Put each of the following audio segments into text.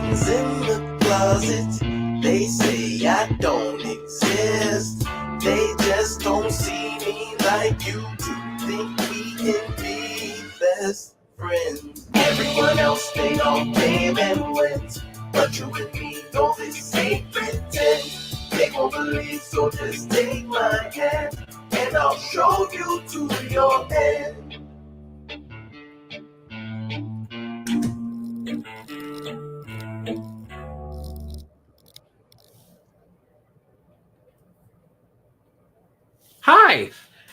friends in the closet. They say I don't exist. They just don't see me like you do. Think we can be best friends. Everyone else, they all came and went. But you and me know this ain't pretend. They won't believe, so just take my hand, and I'll show you to your end. Hi,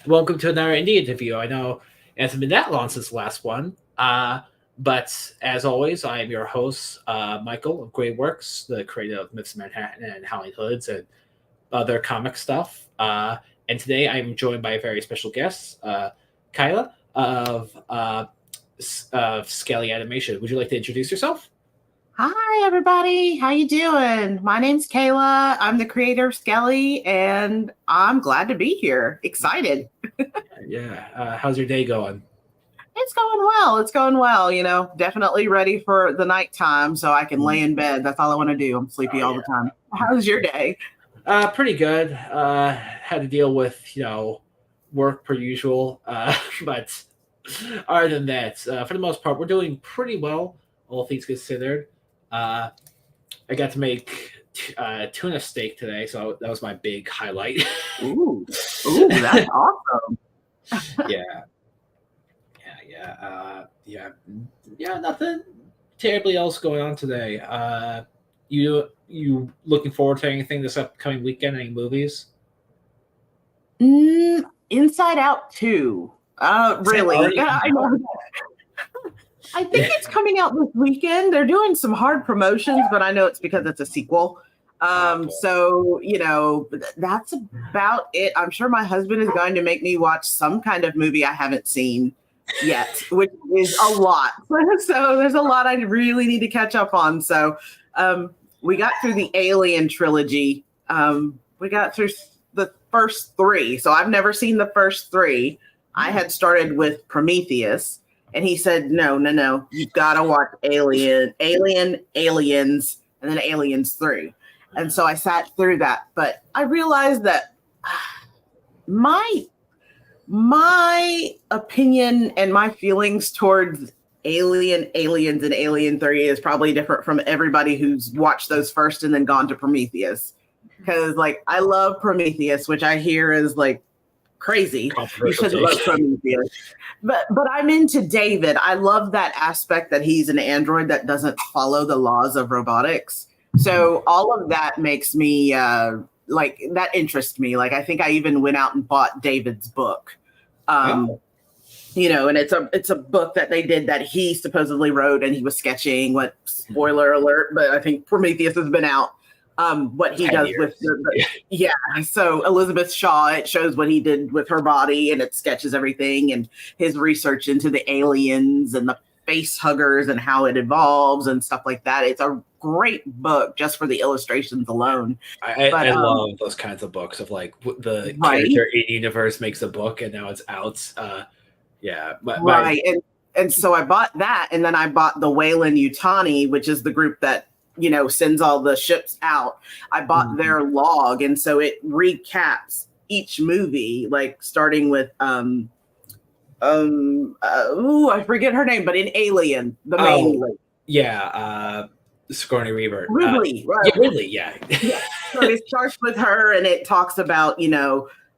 welcome to another indie interview. I know it hasn't been that long since the last one, but as always, I am your host, Michael of Great Works, the creator of Myths of Manhattan and Howling Hoods and other comic stuff. And today I'm joined by a very special guest, Kyla of Skelly Animation. Would you like to introduce yourself? Hi, everybody. How you doing? My name's Kayla. I'm the creator of Skelly, and I'm glad to be here. Excited. Yeah. How's your day going? It's going well. It's going well. You know, definitely ready for the nighttime so I can lay in bed. That's all I want to do. I'm sleepy all the time. How's your day? Pretty good. Had to deal with, work per usual. But other than that, for the most part, we're doing pretty well, all things considered. I got to make tuna steak today, so that was my big highlight. Ooh, that's awesome. Yeah. Nothing terribly else going on today. You looking forward to anything this upcoming weekend? Any movies? Inside Out 2. Really? I know. I think it's coming out this weekend. They're doing some hard promotions, but I know it's because it's a sequel. So, that's about it. I'm sure my husband is going to make me watch some kind of movie I haven't seen yet, which is a lot. So there's a lot I really need to catch up on. So we got through the Alien trilogy. We got through the first three. So I've never seen the first three. I had started with Prometheus. And he said, no, you've got to watch Alien, Aliens, and then Aliens 3. And so I sat through that. But I realized that my opinion and my feelings towards Aliens, and Alien 3 is probably different from everybody who's watched those first and then gone to Prometheus. Because, I love Prometheus, which I hear is, crazy. You should love Prometheus. But I'm into David. I love that aspect that he's an android that doesn't follow the laws of robotics. So all of that makes me that interests me. I think I even went out and bought David's book. And it's a book that they did that he supposedly wrote, and he was sketching. What, spoiler alert, but I think Prometheus has been out. What he does with so Elizabeth Shaw, it shows what he did with her body, and it sketches everything and his research into the aliens and the face huggers and how it evolves and stuff like that. It's a great book just for the illustrations alone. I love those kinds of books of the character in universe makes a book and now it's out. And so I bought that, and then I bought the Weyland Yutani, which is the group that sends all the ships out. I bought their log, and so it recaps each movie, starting with I forget her name, but in Alien, the main Sigourney Weaver. Ridley, right? Yeah, Ridley, yeah. So it starts with her, and it talks about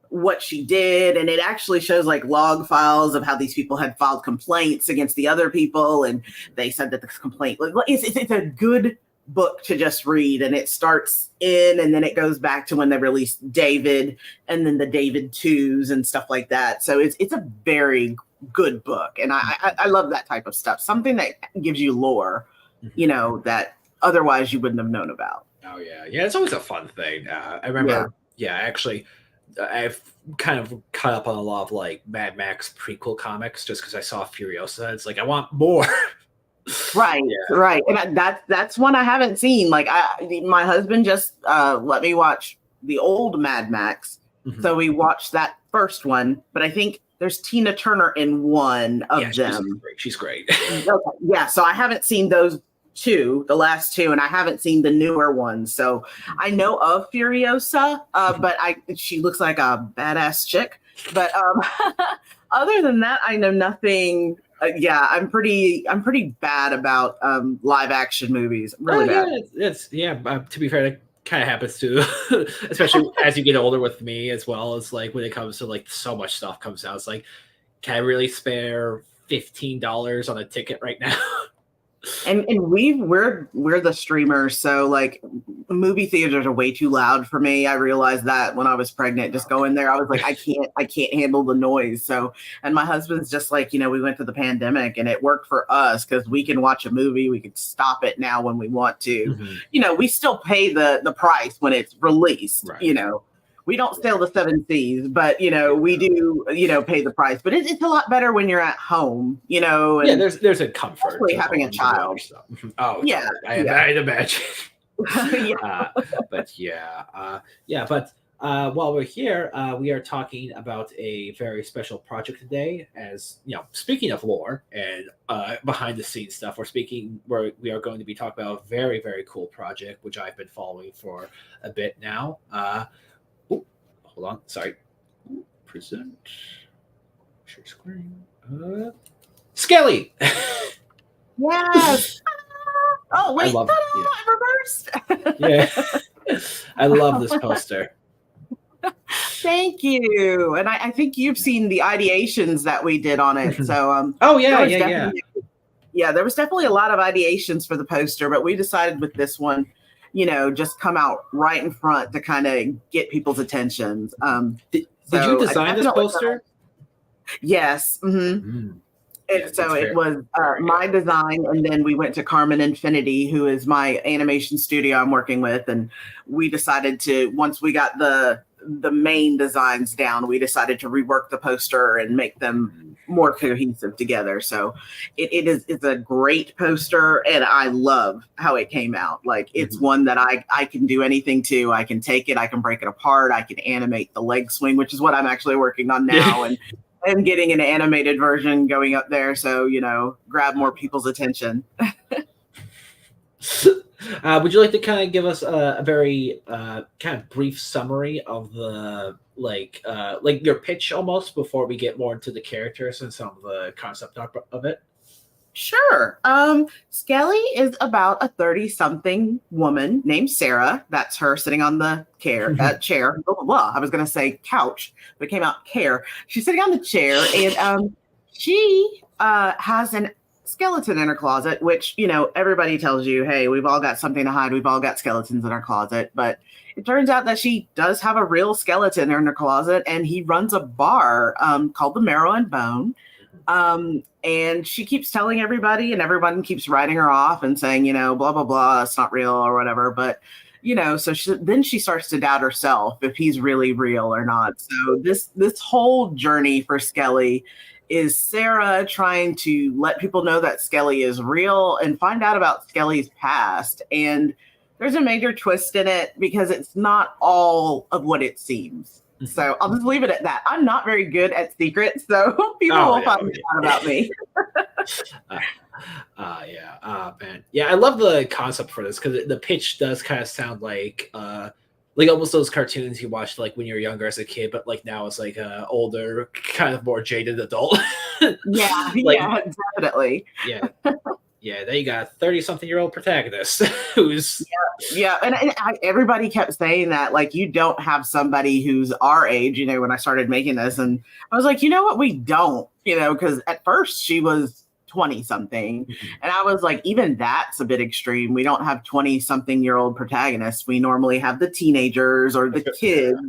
what she did, and it actually shows log files of how these people had filed complaints against the other people, and they said that the complaint it's a good book to just read, and it starts and then it goes back to when they released David, and then the David 2s and stuff like that. So it's a very good book, and I love that type of stuff, something that gives you lore that otherwise you wouldn't have known about. Oh yeah, it's always a fun thing. I remember actually I've kind of caught up on a lot of Mad Max prequel comics just because I saw Furiosa. It's I want more. Right. And that's one I haven't seen. My husband just let me watch the old Mad Max. Mm-hmm. So we watched that first one, but I think there's Tina Turner in one of them. She's great. Okay. Yeah. So I haven't seen those two, the last two, and I haven't seen the newer ones. So I know of Furiosa, but she looks like a badass chick. But other than that, I know nothing. Yeah, I'm pretty bad about live action movies. Really bad. It's to be fair, that kind of happens too, especially as you get older with me as well. It's like when it comes to like so much stuff comes out, it's like, can I really spare $15 on a ticket right now? And we're the streamers, so like movie theaters are way too loud for me. I realized that when I was pregnant, just going there, I was like, I can't handle the noise. So, and my husband's just like, we went through the pandemic and it worked for us because we can watch a movie, we can stop it now when we want to. Mm-hmm. We still pay the price when it's released. Right. We don't sail the seven seas, but we do, pay the price. But it's a lot better when you're at home, and yeah, there's a comfort. Especially having a child. Oh, yeah, I'd imagine. Yeah. But while we're here, we are talking about a very special project today. As speaking of lore and behind the scenes stuff, we are going to be talking about a very, very cool project which I've been following for a bit now. Hold on, sorry. Present share screen. Skelly. Yes. Oh wait, I reversed. Yeah, I love this poster. Thank you. And I think you've seen the ideations that we did on it. So oh yeah. Yeah, there was definitely a lot of ideations for the poster, but we decided with this one, just come out right in front to kind of get people's attentions. Did you design this poster? Yes. Mm-hmm. It was my design, and then we went to Carmen Infinity, who is my animation studio I'm working with, and we decided to, once we got the main designs down, we decided to rework the poster and make them more cohesive together. So it's a great poster, and I love how it came out. Like, it's one that I can do anything to. I can take it, I can break it apart, I can animate the leg swing, which is what I'm actually working on now, and getting an animated version going up there. So, grab more people's attention. Would you like to kind of give us a very kind of brief summary of the like your pitch almost before we get more into the characters and some of the concept of it? Sure. Skelly is about a 30-something woman named Sarah. That's her sitting on the chair. Blah, blah, blah. I was going to say couch, but it came out care. She's sitting on the chair, and she has an skeleton in her closet, which, everybody tells you, hey, we've all got something to hide. We've all got skeletons in our closet. But it turns out that she does have a real skeleton in her closet, and he runs a bar called the Marrow and Bone. And she keeps telling everybody, and everyone keeps writing her off and saying, blah, blah, blah, it's not real or whatever. But, so then she starts to doubt herself if he's really real or not. So this whole journey for Skelly is Sarah trying to let people know that Skelly is real and find out about Skelly's past. And there's a major twist in it because it's not all of what it seems. So I'll just leave it at that. I'm not very good at secrets, so people will find out about me. Man. Yeah, I love the concept for this because the pitch does kind of sound like almost those cartoons you watched like when you were younger as a kid, but like now it's like a older, kind of more jaded adult. Yeah, definitely. Yeah, then you got a 30-something-year-old protagonist who's... Yeah. And everybody kept saying that, like, you don't have somebody who's our age, when I started making this. And I was like, you know what? We don't, because at first she was 20-something. Mm-hmm. And I was like, even that's a bit extreme. We don't have 20-something-year-old protagonists. We normally have the teenagers or the kids.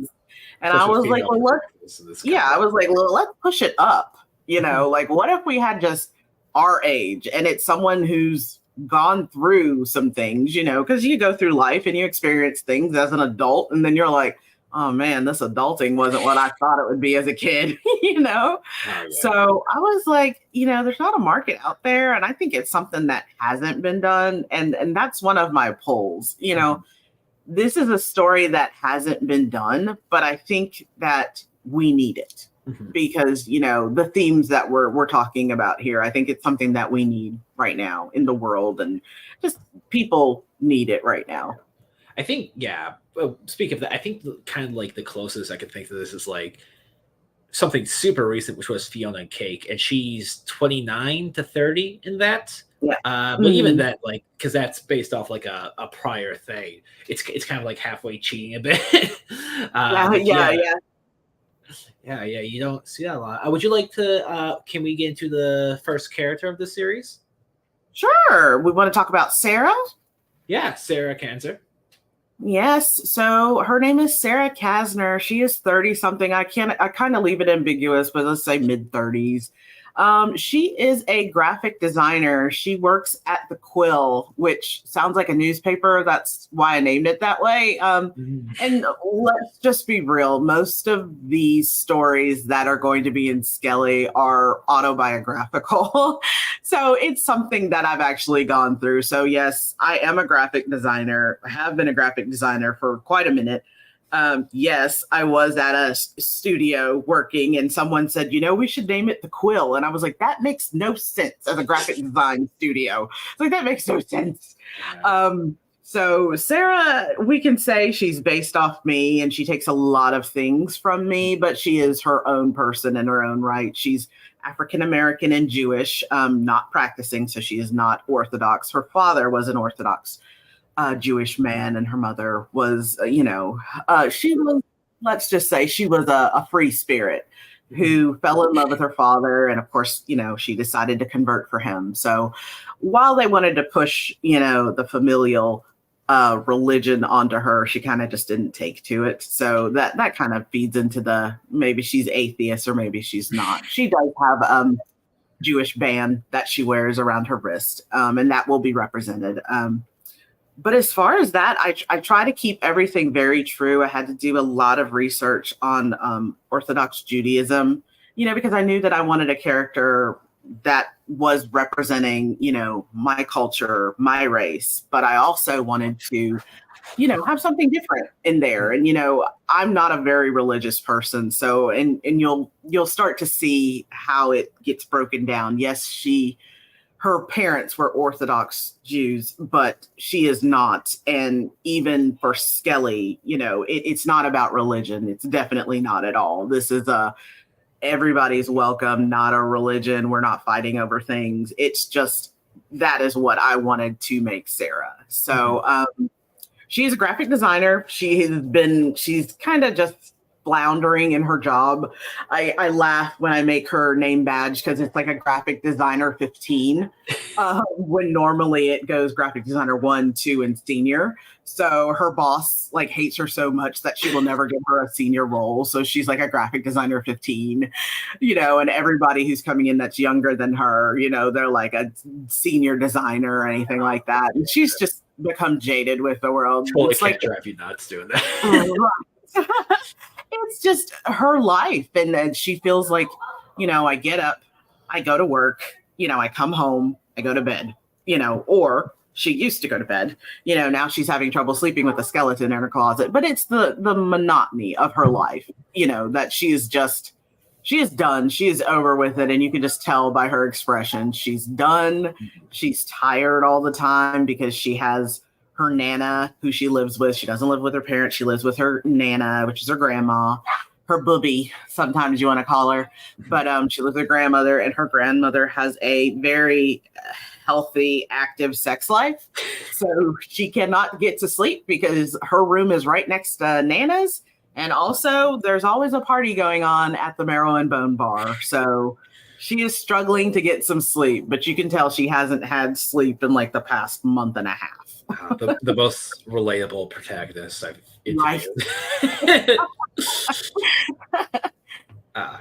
And I was like, let's push it up. Like, what if we had just our age, and it's someone who's gone through some things, because you go through life and you experience things as an adult, and then you're like, oh man, this adulting wasn't what I thought it would be as a kid, Oh, yeah. So I was like, there's not a market out there, and I think it's something that hasn't been done, and that's one of my polls. This is a story that hasn't been done, but I think that we need it. because, you know, the themes that we're talking about here, I think it's something that we need right now in the world, and just people need it right now. I think, yeah. Well, speak of that, I think kind of like the closest I could think to this is like something super recent, which was Fiona and Cake, and she's 29 to 30 in that. Yeah. But even that, like, because that's based off like a prior thing, it's kind of like halfway cheating a bit. Yeah. You don't see that a lot. Would you like to? Can we get into the first character of the series? Sure. We want to talk about Sarah. Yeah, Sarah Cancer. Yes. So her name is Sarah Kasner. She is 30 something. I kind of leave it ambiguous, but let's say mid 30s. She is a graphic designer. She works at the Quill, which sounds like a newspaper. That's why I named it that way. And let's just be real. Most of these stories that are going to be in Skelly are autobiographical. So it's something that I've actually gone through. So yes, I am a graphic designer. I have been a graphic designer for quite a minute. Yes, I was at a studio working, and someone said, you know, we should name it the Quill. And I was like, that makes no sense as a graphic design studio. It's like, that makes no sense. Yeah. So Sarah, we can say she's based off me, and she takes a lot of things from me, but she is her own person in her own right. She's African-American and Jewish, not practicing, so she is not Orthodox. Her father was an Orthodox Jewish man, and her mother was, she was, let's just say she was a free spirit who fell in love with her father. And of course, you know, she decided to convert for him. So while they wanted to push, you know, the familial religion onto her, she kind of just didn't take to it. So that kind of feeds into the, maybe she's atheist or maybe she's not. She does have Jewish band that she wears around her wrist, and that will be represented. But as far as that, I try to keep everything very true. I had to do a lot of research on Orthodox Judaism, you know, because I knew that I wanted a character that was representing, you know, my culture, my race. But I also wanted to, you know, have something different in there. And, you know, I'm not a very religious person. So, and you'll start to see how it gets broken down. Yes, her parents were Orthodox Jews, but she is not. And even for Skelly, you know, it's not about religion. It's definitely not at all. This is everybody's welcome, not a religion. We're not fighting over things. It's just, that is what I wanted to make Sarah. So she's a graphic designer. She's kind of just floundering in her job. I laugh when I make her name badge because it's like a graphic designer 15, when normally it goes graphic designer 1, 2, and senior. So her boss like hates her so much that she will never give her a senior role. So she's like a graphic designer 15, you know, and everybody who's coming in that's younger than her, you know, they're like a senior designer or anything like that. And she's just become jaded with the world. Totally it's can't like drive you nuts doing that. It's just her life. And then she feels like, you know, I get up, I go to work, you know, I come home, I go to bed, you know, or she used to go to bed, you know, now she's having trouble sleeping with a skeleton in her closet. But it's the monotony of her life, you know, that she is done. She is over with it. And you can just tell by her expression, she's done. She's tired all the time because she has her Nana, who she lives with. She doesn't live with her parents. She lives with her Nana, which is her grandma, her booby, sometimes you want to call her. But she lives with her grandmother, and her grandmother has a very healthy, active sex life. So she cannot get to sleep because her room is right next to Nana's. And also, there's always a party going on at the Marrow and Bone Bar. So she is struggling to get some sleep, but you can tell she hasn't had sleep in like the past month and a half. The most relatable protagonist I've interviewed.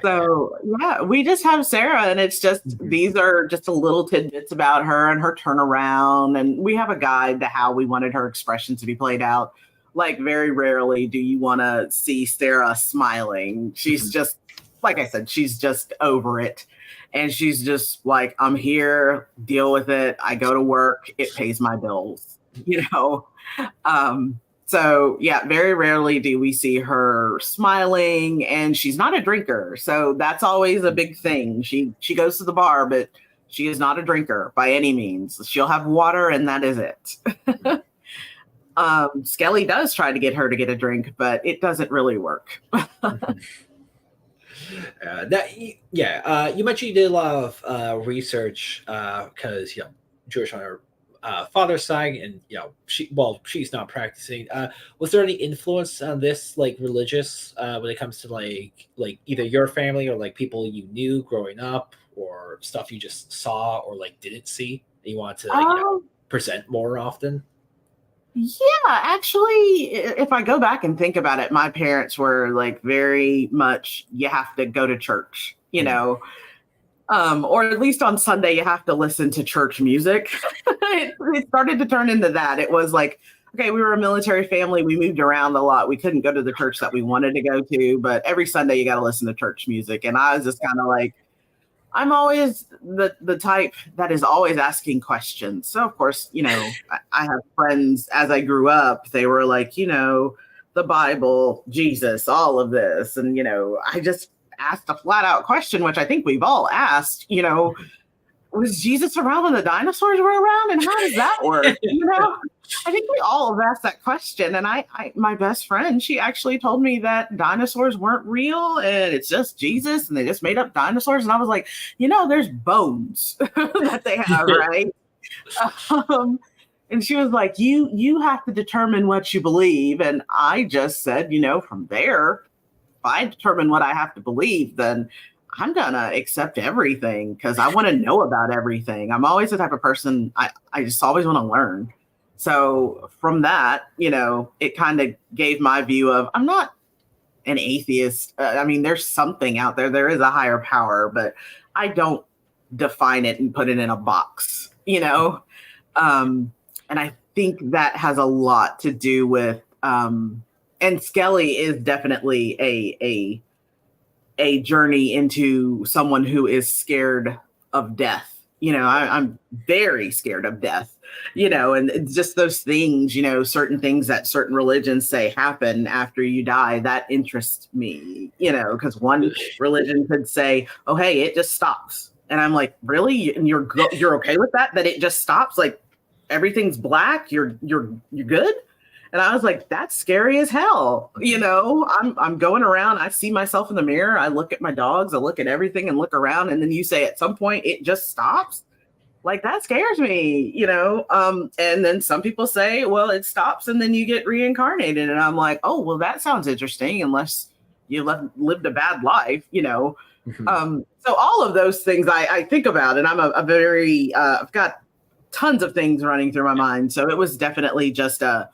So yeah, we just have Sarah, and it's just these are just a little tidbits about her and her turnaround, and we have a guide to how we wanted her expression to be played out. Like, very rarely do you want to see Sarah smiling. She's just, like I said, she's just over it. And she's just like, I'm here, deal with it. I go to work, it pays my bills, you know? So yeah, very rarely do we see her smiling, and she's not a drinker. So that's always a big thing. She goes to the bar, but she is not a drinker by any means. She'll have water and that is it. Skelly does try to get her to get a drink, but it doesn't really work. You mentioned you did a lot of research because Jewish on her father's side, and she's not practicing. Was there any influence on this like religious when it comes to like either your family or like people you knew growing up, or stuff you just saw or like didn't see and you want to present more often? Yeah, actually, if I go back and think about it, my parents were like very much, you have to go to church, or at least on Sunday, you have to listen to church music. It started to turn into that. It was like, okay, we were a military family. We moved around a lot. We couldn't go to the church that we wanted to go to, but every Sunday you got to listen to church music. And I was just kind of like, I'm always the type that is always asking questions. So of course, I have friends as I grew up, they were like, the Bible, Jesus, all of this. And, I just asked a flat out question, which I think we've all asked, was Jesus around when the dinosaurs were around? And how does that work? I think we all have asked that question. And I my best friend, she actually told me that dinosaurs weren't real and it's just Jesus and they just made up dinosaurs. And I was like, there's bones that they have, right? And she was like, you have to determine what you believe. And I just said, from there, if I determine what I have to believe, then I'm gonna accept everything because I want to know about everything. I'm always the type of person, I just always want to learn. So from that, it kind of gave my view of, I'm not an atheist. There's something out there. There is a higher power, but I don't define it and put it in a box, And I think that has a lot to do with, and Skelly is definitely a journey into someone who is scared of death. I'm very scared of death, and it's just those things, certain things that certain religions say happen after you die that interest me, because one religion could say, oh, hey, it just stops. And I'm like, really? And you're okay with that it just stops? Like everything's black. You're good. And I was like, that's scary as hell. I'm going around. I see myself in the mirror. I look at my dogs. I look at everything and look around. And then you say at some point it just stops. Like that scares me, And then some people say, well, it stops and then you get reincarnated. And I'm like, oh, well, that sounds interesting unless you lived a bad life, Mm-hmm. So all of those things I think about, and I'm a very, I've got tons of things running through my mind. So it was definitely just a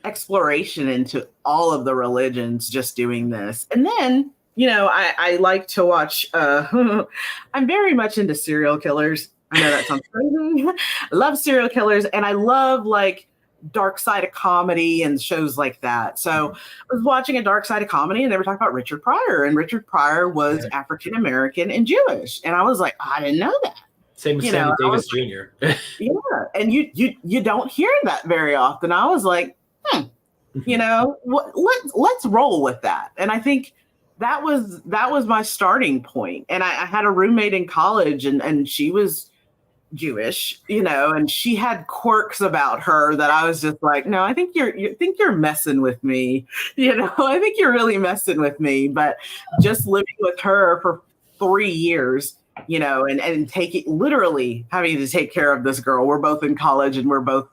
exploration into all of the religions just doing this. And then I like to watch I'm very much into serial killers. I know that sounds crazy. I love serial killers, and I love like dark side of comedy and shows like that. So I was watching a dark side of comedy and they were talking about Richard Pryor, and Richard Pryor was African American and Jewish, and I was like, I didn't know that. Same with Sammy Davis Jr. Yeah, and you don't hear that very often. I was like, let's roll with that. And I think that was my starting point. And I had a roommate in college, and she was Jewish, and she had quirks about her that I was just like, no, I think you're messing with me. I think you're really messing with me. But just living with her for 3 years, and literally having to take care of this girl. We're both in college and we're both,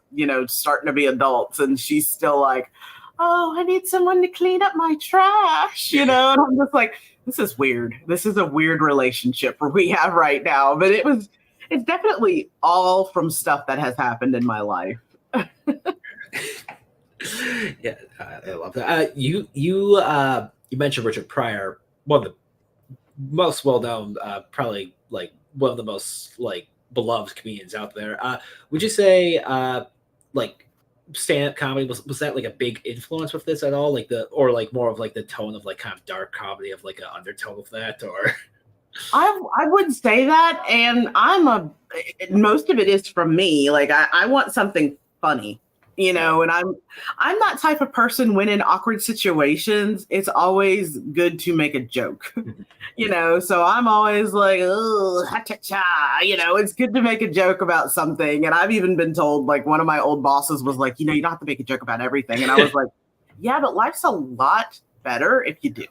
starting to be adults, and she's still like, oh, I need someone to clean up my trash, and I'm just like, this is weird. This is a weird relationship we have right now. But it's definitely all from stuff that has happened in my life. Yeah, I love that. You mentioned Richard Pryor, one of the most well-known, probably like one of the most like beloved comedians out there. Would you say like stand-up comedy was that like a big influence with this at all? Like or like more of like the tone of like kind of dark comedy of like an undertone of that, or? I would say that, and most of it is from me. Like I want something funny, you know, and I'm that type of person when in awkward situations, it's always good to make a joke, you know, so I'm always like, oh, ha-cha-cha, you know, it's good to make a joke about something. And I've even been told, like, one of my old bosses was like, you know, you don't have to make a joke about everything. And I was like, yeah, but life's a lot better if you do.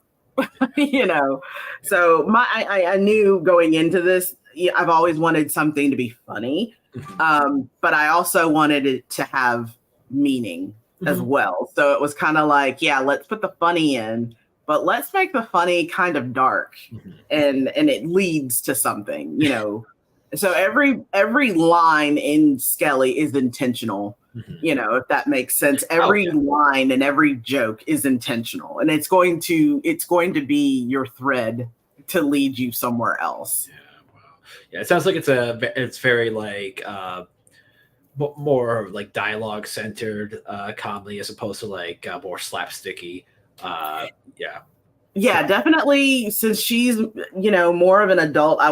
You know, so I knew going into this, I've always wanted something to be funny, but I also wanted it to have meaning as well. So it was kind of like, yeah, let's put the funny in, but let's make the funny kind of dark, and it leads to something, you know. So every line in Skelly is intentional. You know, if that makes sense. Every line and every joke is intentional, and it's going to be your thread to lead you somewhere else. Yeah, wow. Yeah, it sounds like it's very like more like dialogue centered comedy as opposed to like more slapsticky. Yeah, definitely. Since she's, you know, more of an adult, I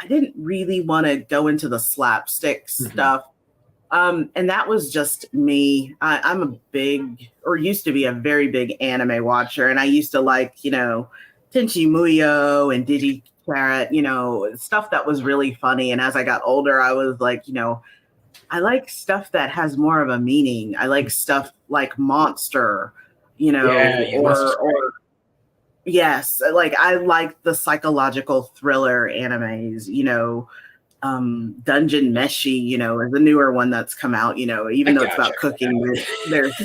didn't really want to go into the slapstick stuff. And that was just me. I'm a big, or used to be a very big anime watcher. And I used to like, you know, Tenchi Muyo and Digi Carrot, you know, stuff that was really funny. And as I got older, I was like, you know, I like stuff that has more of a meaning. I like stuff like Monster, you know, or yes, like I like the psychological thriller animes, you know. Dungeon Meshi, you know, is the newer one that's come out, you know, even though it's about cooking, there's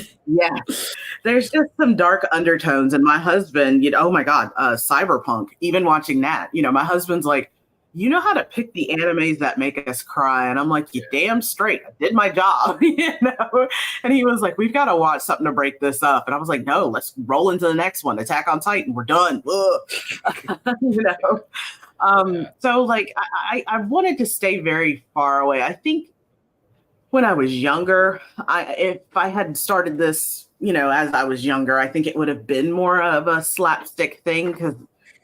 just some dark undertones. And my husband, you know, oh my God, Cyberpunk, even watching that, you know, my husband's like, you know how to pick the animes that make us cry. And I'm like, you damn straight, I did my job, you know? And he was like, we've got to watch something to break this up. And I was like, no, let's roll into the next one, Attack on Titan, we're done. You know? So like I wanted to stay very far away. I think when I was younger, if I had started this, you know, as I was younger, I think it would have been more of a slapstick thing because,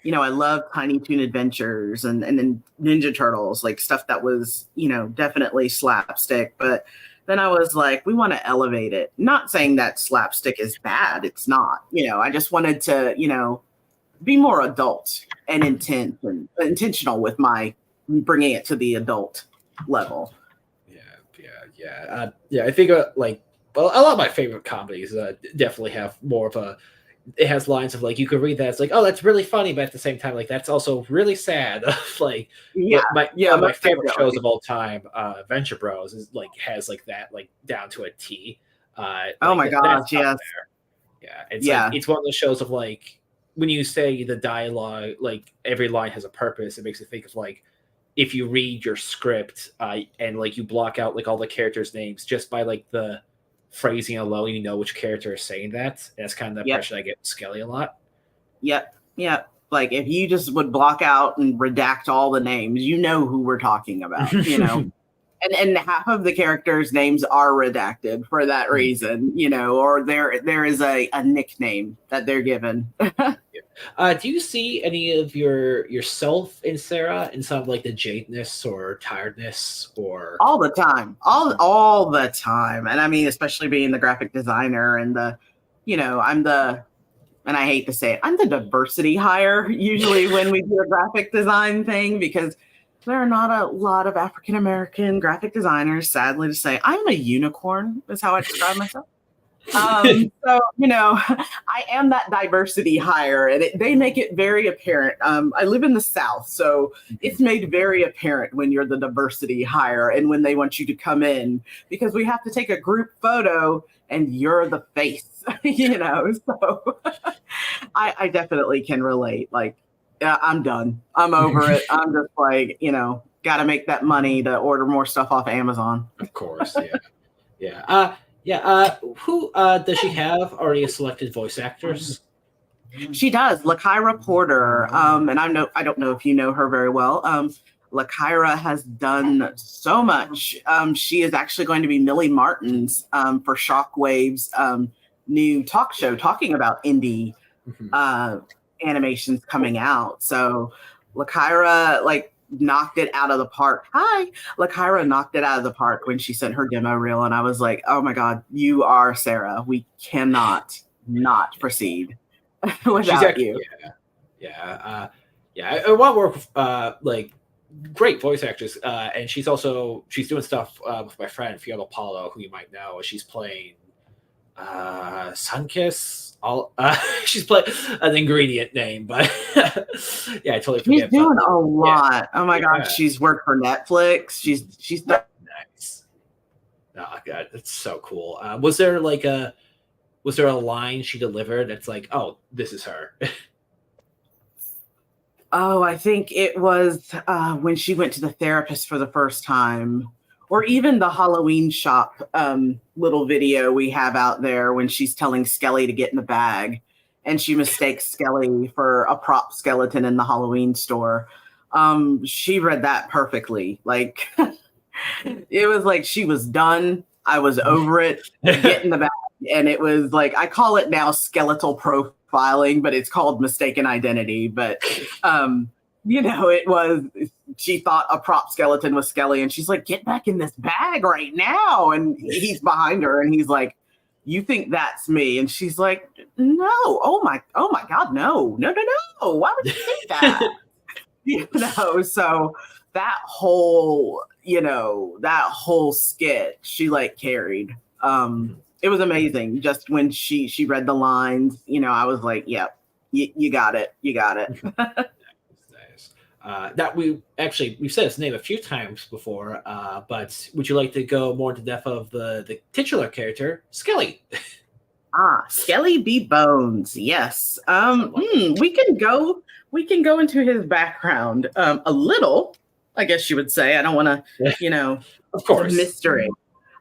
you know, I love Tiny Toon Adventures and then Ninja Turtles, like stuff that was, you know, definitely slapstick. But then I was like, we want to elevate it. Not saying that slapstick is bad. It's not, you know, I just wanted to, you know, be more adult and intense and intentional with my bringing it to the adult level. I think like, well, a lot of my favorite comedies definitely have more of a. It has lines of like you could read that it's like, oh, that's really funny, but at the same time, like that's also really sad. Like, one of my favorite shows of all time, Venture Bros, is like has like that like down to a T. Oh my gosh, yes, like, it's one of those shows of like. When you say the dialogue, like every line has a purpose, it makes you think of like if you read your script and like you block out like all the characters' names just by like the phrasing alone, you know which character is saying that. That's kind of the impression I get with Skelly a lot. Yep. Like if you just would block out and redact all the names, you know who we're talking about, you know. And half of the characters' names are redacted for that reason, you know, or there is a nickname that they're given. Do you see any of yourself in Sarah in some of like the jadedness or tiredness or all the time, all the time? And I mean, especially being the graphic designer and the, you know, and I hate to say it, I'm the diversity hire usually when we do a graphic design thing because there are not a lot of African-American graphic designers, sadly to say. I'm a unicorn, is how I describe myself. So, you know, I am that diversity hire, and they make it very apparent. I live in the South, so it's made very apparent when you're the diversity hire and when they want you to come in, because we have to take a group photo and you're the face, you know. So I definitely can relate. Like, yeah, I'm done. I'm over it. I'm just like, you know, got to make that money to order more stuff off Amazon. Of course, who does she have already selected voice actors? She does, Lakyra Porter. And I don't know if you know her very well. Lakyra has done so much. She is actually going to be Millie Martin's for Shockwave's new talk show talking about indie animations coming out. So Lakyra, like knocked it out of the park. Hi, Lakira knocked it out of the park when she sent her demo reel, and I was like, oh my god, you are Sarah. We cannot not proceed without you. I want to work with like great voice actress, and she's doing stuff with my friend Fiona Paulo, who you might know. She's playing Sunkiss. She's playing an ingredient name, but yeah, I totally forget. She's doing a lot. Yeah. Oh my gosh, Yeah. she's worked for Netflix. She's done. Nice. Oh god, that's so cool. Was there a line she delivered that's like, oh, this is her? Oh, I think it was when she went to the therapist for the first time, or even the Halloween shop little video we have out there when she's telling Skelly to get in the bag, and she mistakes Skelly for a prop skeleton in the Halloween store. She read that perfectly. Like, it was like she was done. I was over it. Get in the bag. And it was like, I call it now skeletal profiling, but it's called mistaken identity. But, it was, she thought a prop skeleton was Skelly, and she's like, get back in this bag right now. And he's behind her, and he's like, you think that's me? And she's like, no, oh my God, no. Why would you think that? So that whole skit, she like carried. It was amazing. Just when she read the lines, I was like, yep, you got it. Nice. That we've said his name a few times before, but would you like to go more into depth of the titular character, Skelly? Skelly B. Bones. Yes. We can go into his background a little, I guess you would say. I don't want to, of course, mystery.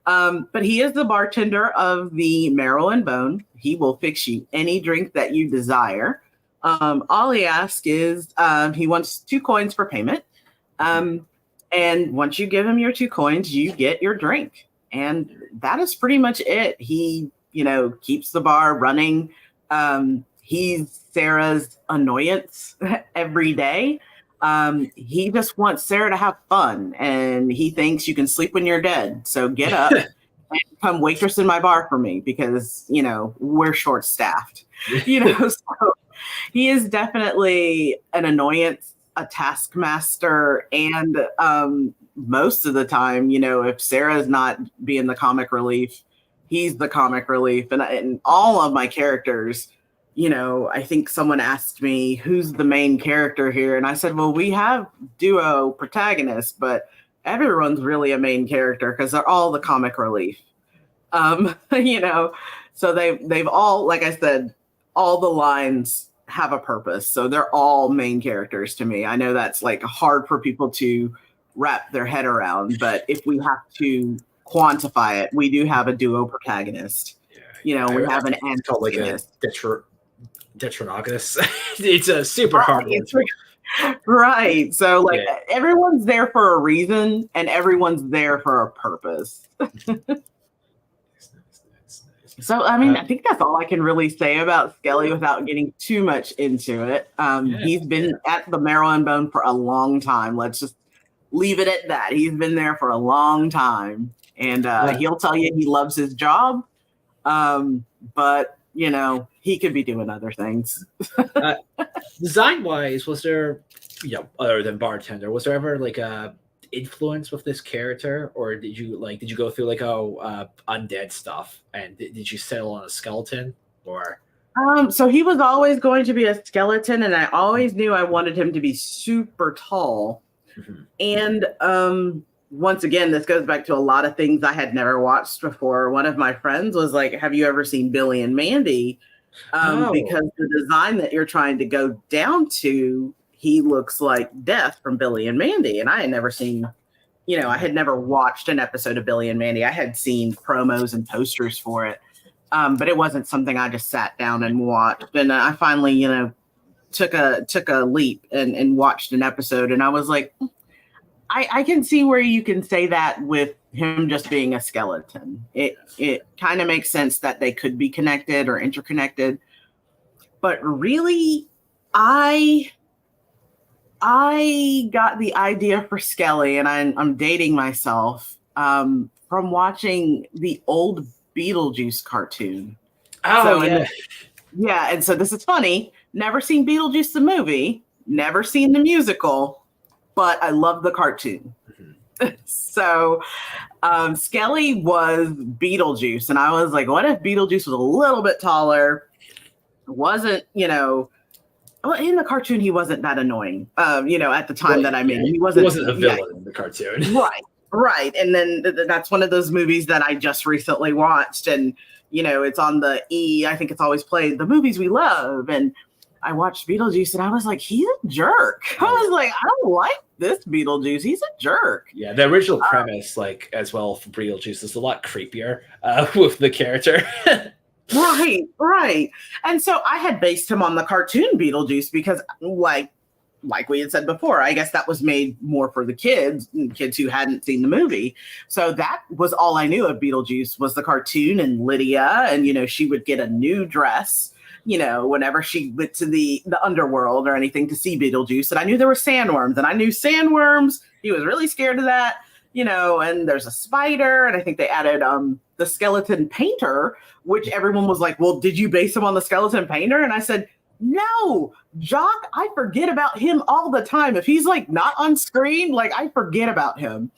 But he is the bartender of the Marrow and Bone. He will fix you any drink that you desire. All he asks is he wants 2 coins for payment. And once you give him your 2 coins, you get your drink. And that is pretty much it. He, keeps the bar running. He's Sarah's annoyance every day. He just wants Sarah to have fun, and he thinks you can sleep when you're dead. So get up and come waitress in my bar for me because, we're short staffed, so he is definitely an annoyance, a taskmaster. And most of the time, if Sarah's not being the comic relief, he's the comic relief. And all of my characters, I think someone asked me, who's the main character here? And I said, well, we have duo protagonists, but everyone's really a main character because they're all the comic relief. So they've all, like I said, all the lines have a purpose. So they're all main characters to me. I know that's like hard for people to wrap their head around, but if we have to quantify it, we do have a duo protagonist. We have an antagonist. Detronogonist. It's a super hard one. Right. So everyone's there for a reason, and everyone's there for a purpose. So, I think that's all I can really say about Skelly without getting too much into it. He's been at the Marrow and Bone for a long time. Let's just leave it at that. He's been there for a long time, and he'll tell you he loves his job. But he could be doing other things. Design wise, was there, other than bartender, was there ever like a influence with this character, or did you go through undead stuff, and did you settle on a skeleton, or? So he was always going to be a skeleton, and I always knew I wanted him to be super tall. Mm-hmm. And once again, this goes back to a lot of things I had never watched before. One of my friends was like, have you ever seen Billy and Mandy? Because the design that you're trying to go down to, he looks like Death from Billy and Mandy. And I had never seen, I had never watched an episode of Billy and Mandy. I had seen promos and posters for it. But it wasn't something I just sat down and watched. And I finally, took a leap and watched an episode. And I was like, I can see where you can say that with him just being a skeleton. It kind of makes sense that they could be connected or interconnected. But really, I I got the idea for Skelly, and I'm dating myself from watching the old Beetlejuice cartoon. Oh So, yeah. yeah, and so this is funny. Never seen Beetlejuice the movie, never seen the musical, but I love the cartoon. So, Skelly was Beetlejuice, and I was like, what if Beetlejuice was a little bit taller? Wasn't, well, in the cartoon, he wasn't that annoying. At the time that I made him, he wasn't a villain in the cartoon. Right. And then that's one of those movies that I just recently watched, and it's on the E. I think it's always played the movies we love, and I watched Beetlejuice, and I was like, he's a jerk. I was like, I don't like this Beetlejuice. He's a jerk. Yeah, the original premise, like as well for Beetlejuice, is a lot creepier with the character. Right. And so I had based him on the cartoon Beetlejuice because, like we had said before, I guess that was made more for the kids who hadn't seen the movie. So that was all I knew of Beetlejuice was the cartoon and Lydia, and she would get a new dress, whenever she went to the underworld or anything to see Beetlejuice. And I knew there were sandworms, and I knew sandworms. He was really scared of that, and there's a spider, and I think they added the skeleton painter, which everyone was like, well, did you base him on the skeleton painter? And I said, no, Jock, I forget about him all the time. If he's like not on screen, like I forget about him.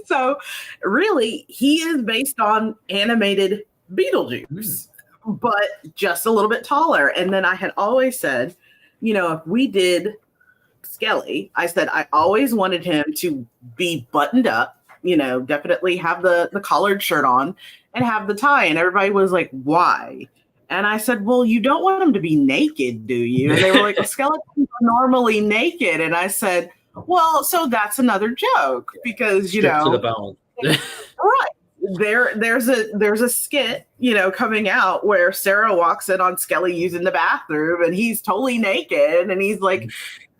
So really, he is based on animated Beetlejuice, but just a little bit taller. And then I had always said, if we did Skelly, I said I always wanted him to be buttoned up, definitely have the collared shirt on and have the tie. And everybody was like, why? And I said, well, you don't want him to be naked, do you? And they were like, well, skeletons are normally naked. And I said, well, so that's another joke because, Stripped to the bone. Right. There's a skit, coming out where Sarah walks in on Skelly using the bathroom and he's totally naked and he's like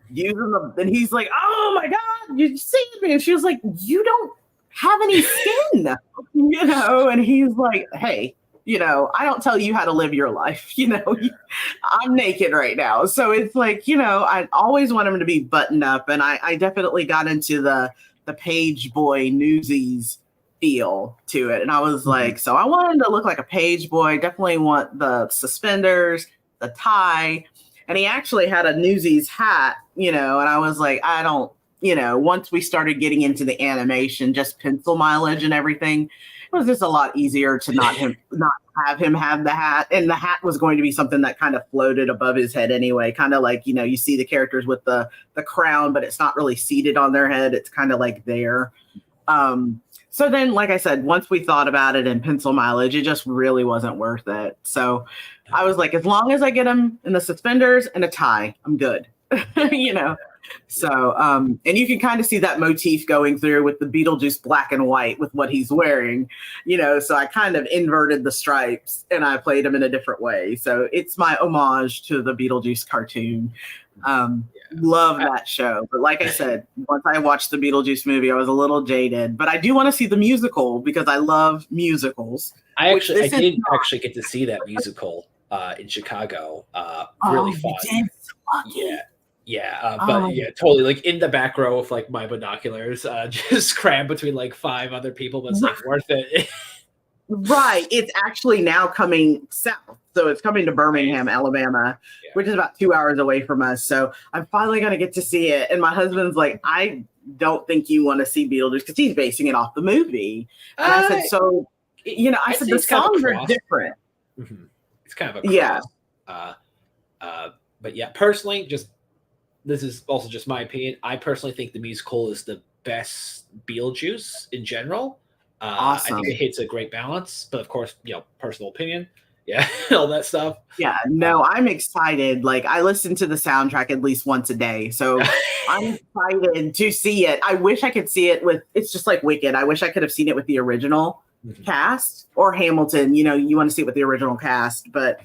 and he's like, oh my God, you saved me. And she was like, you don't have any skin, and he's like, hey, I don't tell you how to live your life. I'm naked right now. So it's like, I always want him to be buttoned up. And I definitely got into the page boy Newsies feel to it. And I was like, so I wanted to look like a page boy. Definitely want the suspenders, the tie. And he actually had a Newsies hat, and I was like, I don't, once we started getting into the animation, just pencil mileage and everything, it was just a lot easier to not have him have the hat. And the hat was going to be something that kind of floated above his head anyway, kind of like, you see the characters with the crown, but it's not really seated on their head. It's kind of like there. So then, like I said, once we thought about it and pencil mileage, it just really wasn't worth it. So I was like, as long as I get him in the suspenders and a tie, I'm good, So, and you can kind of see that motif going through with the Beetlejuice black and white with what he's wearing, so I kind of inverted the stripes and I played him in a different way. So it's my homage to the Beetlejuice cartoon. Love that show. But like I said, once I watched the Beetlejuice movie, I was a little jaded, but I do want to see the musical because I love musicals. I did actually get to see that musical in Chicago. Really fun. But totally like in the back row with like my binoculars, just crammed between like 5 other people, but it's like worth it. Right. It's actually now coming south. So it's coming to Birmingham, Alabama, which is about 2 hours away from us. So I'm finally going to get to see it. And my husband's like, I don't think you want to see Beetlejuice because he's basing it off the movie. And I said, so, I said, the songs are different. Mm-hmm. It's kind of a cross. Yeah. But yeah, personally, this is also just my opinion. I personally think the musical is the best Beetlejuice in general. Awesome. I think it hits a great balance, but of course, personal opinion. Yeah, all that stuff. Yeah, no, I'm excited. Like I listen to the soundtrack at least once a day. So I'm excited to see it. I wish I could see it it's just like Wicked. I wish I could have seen it with the original cast or Hamilton. You want to see it with the original cast, but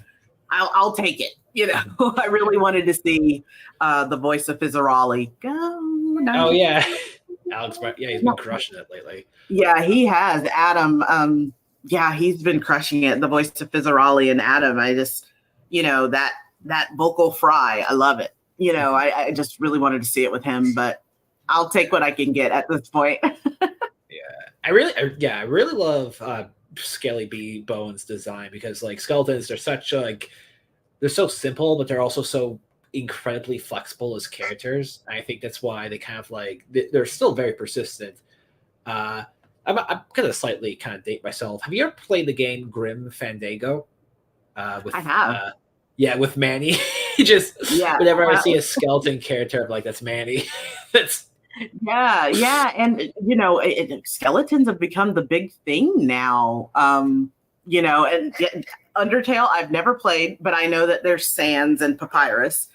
I'll take it. I really wanted to see the voice of Fizzarolli. Go. Oh yeah. Alex, he's been crushing it lately. Yeah, he has. Adam, he's been crushing it. The voice of Fizzarolli and Adam, I just, that vocal fry, I love it. I just really wanted to see it with him, but I'll take what I can get at this point. I really love Skelly B Bowen's design, because like skeletons, they're so simple, but they're also so incredibly flexible as characters. I think that's why they kind of they're still very persistent. I'm gonna slightly kind of date myself. Have you ever played the game Grim Fandango? I have. With Manny. Whenever I see a skeleton character, I'm like, that's Manny. That's and skeletons have become the big thing now. And Undertale I've never played, but I know that there's Sans and Papyrus.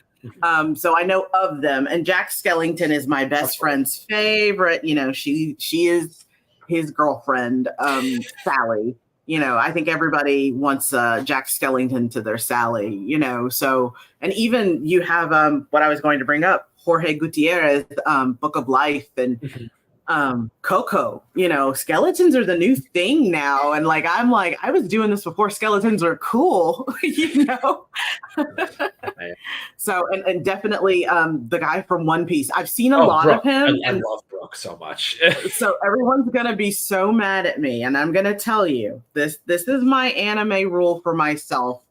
So I know of them. And Jack Skellington is my best friend's favorite. She is his girlfriend, Sally. I think everybody wants Jack Skellington to their Sally, so, and even you have what I was going to bring up, Jorge Gutierrez, Book of Life, and Coco. Skeletons are the new thing now, and I was doing this before skeletons were cool. So and definitely the guy from One Piece, I've seen a lot Brooke. of him. I love Brooke so much. So everyone's gonna be so mad at me, and I'm gonna tell you this is my anime rule for myself.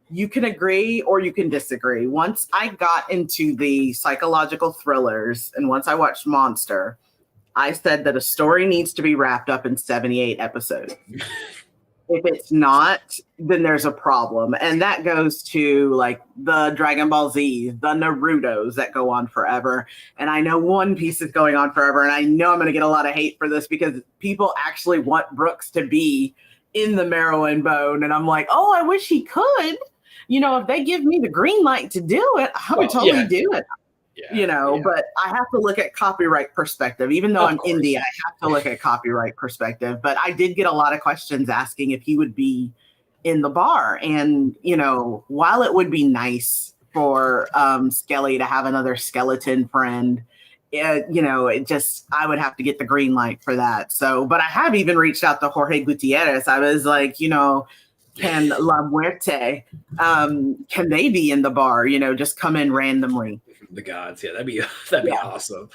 You can agree or you can disagree. Once I got into the psychological thrillers, and once I watched Monster, I said that a story needs to be wrapped up in 78 episodes. If it's not, then there's a problem. And that goes to the Dragon Ball Z, the Narutos that go on forever. And I know One Piece is going on forever. And I know I'm going to get a lot of hate for this, because people actually want Brooks to be in the marrow and bone. And I'm like, oh, I wish he could. If they give me the green light to do it, I would totally do it. But I have to look at copyright perspective. Even though I'm indie, I have to look at copyright perspective. But I did get a lot of questions asking if he would be in the bar. And, while it would be nice for Skelly to have another skeleton friend, I would have to get the green light for that. So, but I have even reached out to Jorge Gutierrez. I was like, can La Muerte, can they be in the bar, just come in randomly? The gods, that'd be awesome.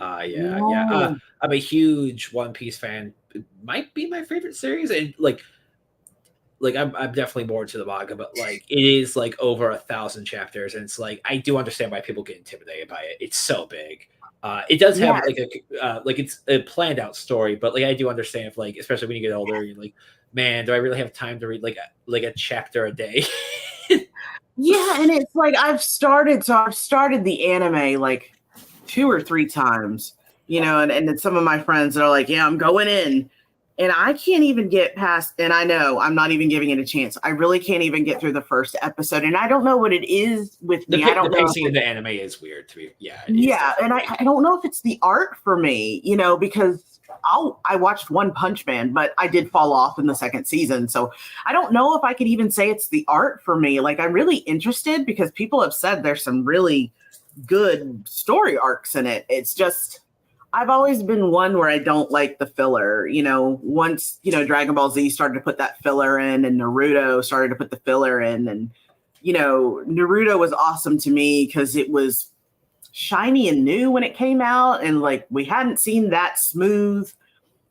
I'm a huge One Piece fan. It might be my favorite series, and I'm definitely more into the manga, but it is over 1,000 chapters, and it's I do understand why people get intimidated by it. It's so big. It does have it's a planned out story, but I do understand if especially when you get older, you're like, man, do I really have time to read a chapter a day? Yeah, and it's I've started the anime 2 or 3 times, and then some of my friends are like, yeah, I'm going in, and I can't even get past, and I know I'm not even giving it a chance. I really can't even get through the first episode, and I don't know what it is with me. I don't know. The pacing in the anime is weird to me. And I don't know if it's the art for me, because I watched One Punch Man, but I did fall off in the second season. So I don't know if I could even say it's the art for me. I'm really interested, because people have said there's some really good story arcs in it. It's just, I've always been one where I don't like the filler. Once, Dragon Ball Z started to put that filler in, and Naruto started to put the filler in, and, Naruto was awesome to me because it was shiny and new when it came out, and we hadn't seen that smooth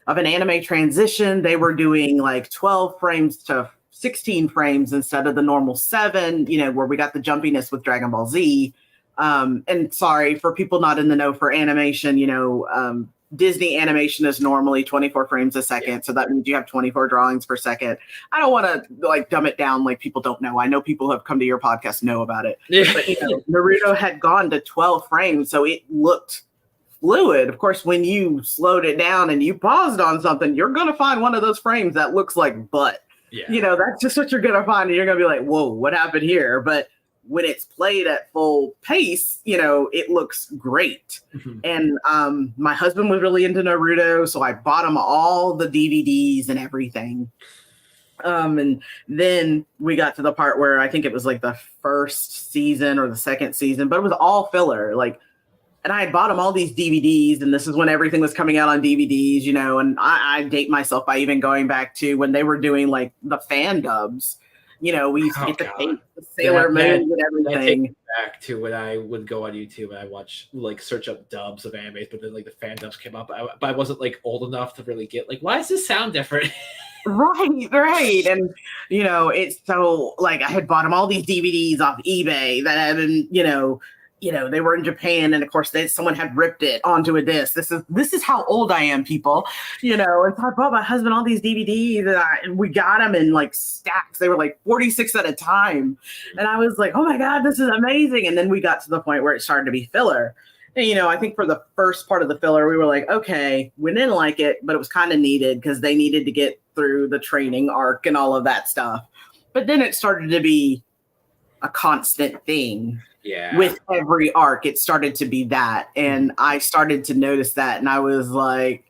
of an anime transition. They were doing 12 frames to 16 frames instead of the normal 7, where we got the jumpiness with Dragon Ball Z. And sorry for people not in the know for animation, Disney animation is normally 24 frames a second. So that means you have 24 drawings per second. I don't want to dumb it down people don't know. I know people who have come to your podcast know about it. But Naruto had gone to 12 frames, so it looked fluid. Of course, when you slowed it down and you paused on something, you're going to find one of those frames that looks like butt. Yeah. That's just what you're going to find. And you're going to be like, whoa, what happened here? But when it's played at full pace, it looks great. Mm-hmm. And my husband was really into Naruto, so I bought him all the DVDs and everything. And then we got to the part where I think it was the first season or the second season, but it was all filler. And I had bought him all these DVDs, and this is when everything was coming out on DVDs, and I date myself by even going back to when they were doing the fan dubs. We used to Oh, get the God. tape, the Sailor Moon and That takes everything. me back to when I would go on YouTube and I watch search up dubs of animes, but then the fan dubs came up, but I wasn't old enough to really get why does this sound different? Right. And, it's so I had bought them all these DVDs off eBay that had been, they were in Japan. And of course someone had ripped it onto a disc. This is how old I am, people, and so I bought my husband all these DVDs and we got them in stacks. They were 46 at a time. And I was like, oh my God, this is amazing. And then we got to the point where it started to be filler. And, I think for the first part of the filler, we were like, okay, we didn't like it, but it was kind of needed because they needed to get through the training arc and all of that stuff. But then it started to be a constant thing. Yeah. With every arc, it started to be that. And I started to notice that. And I was like,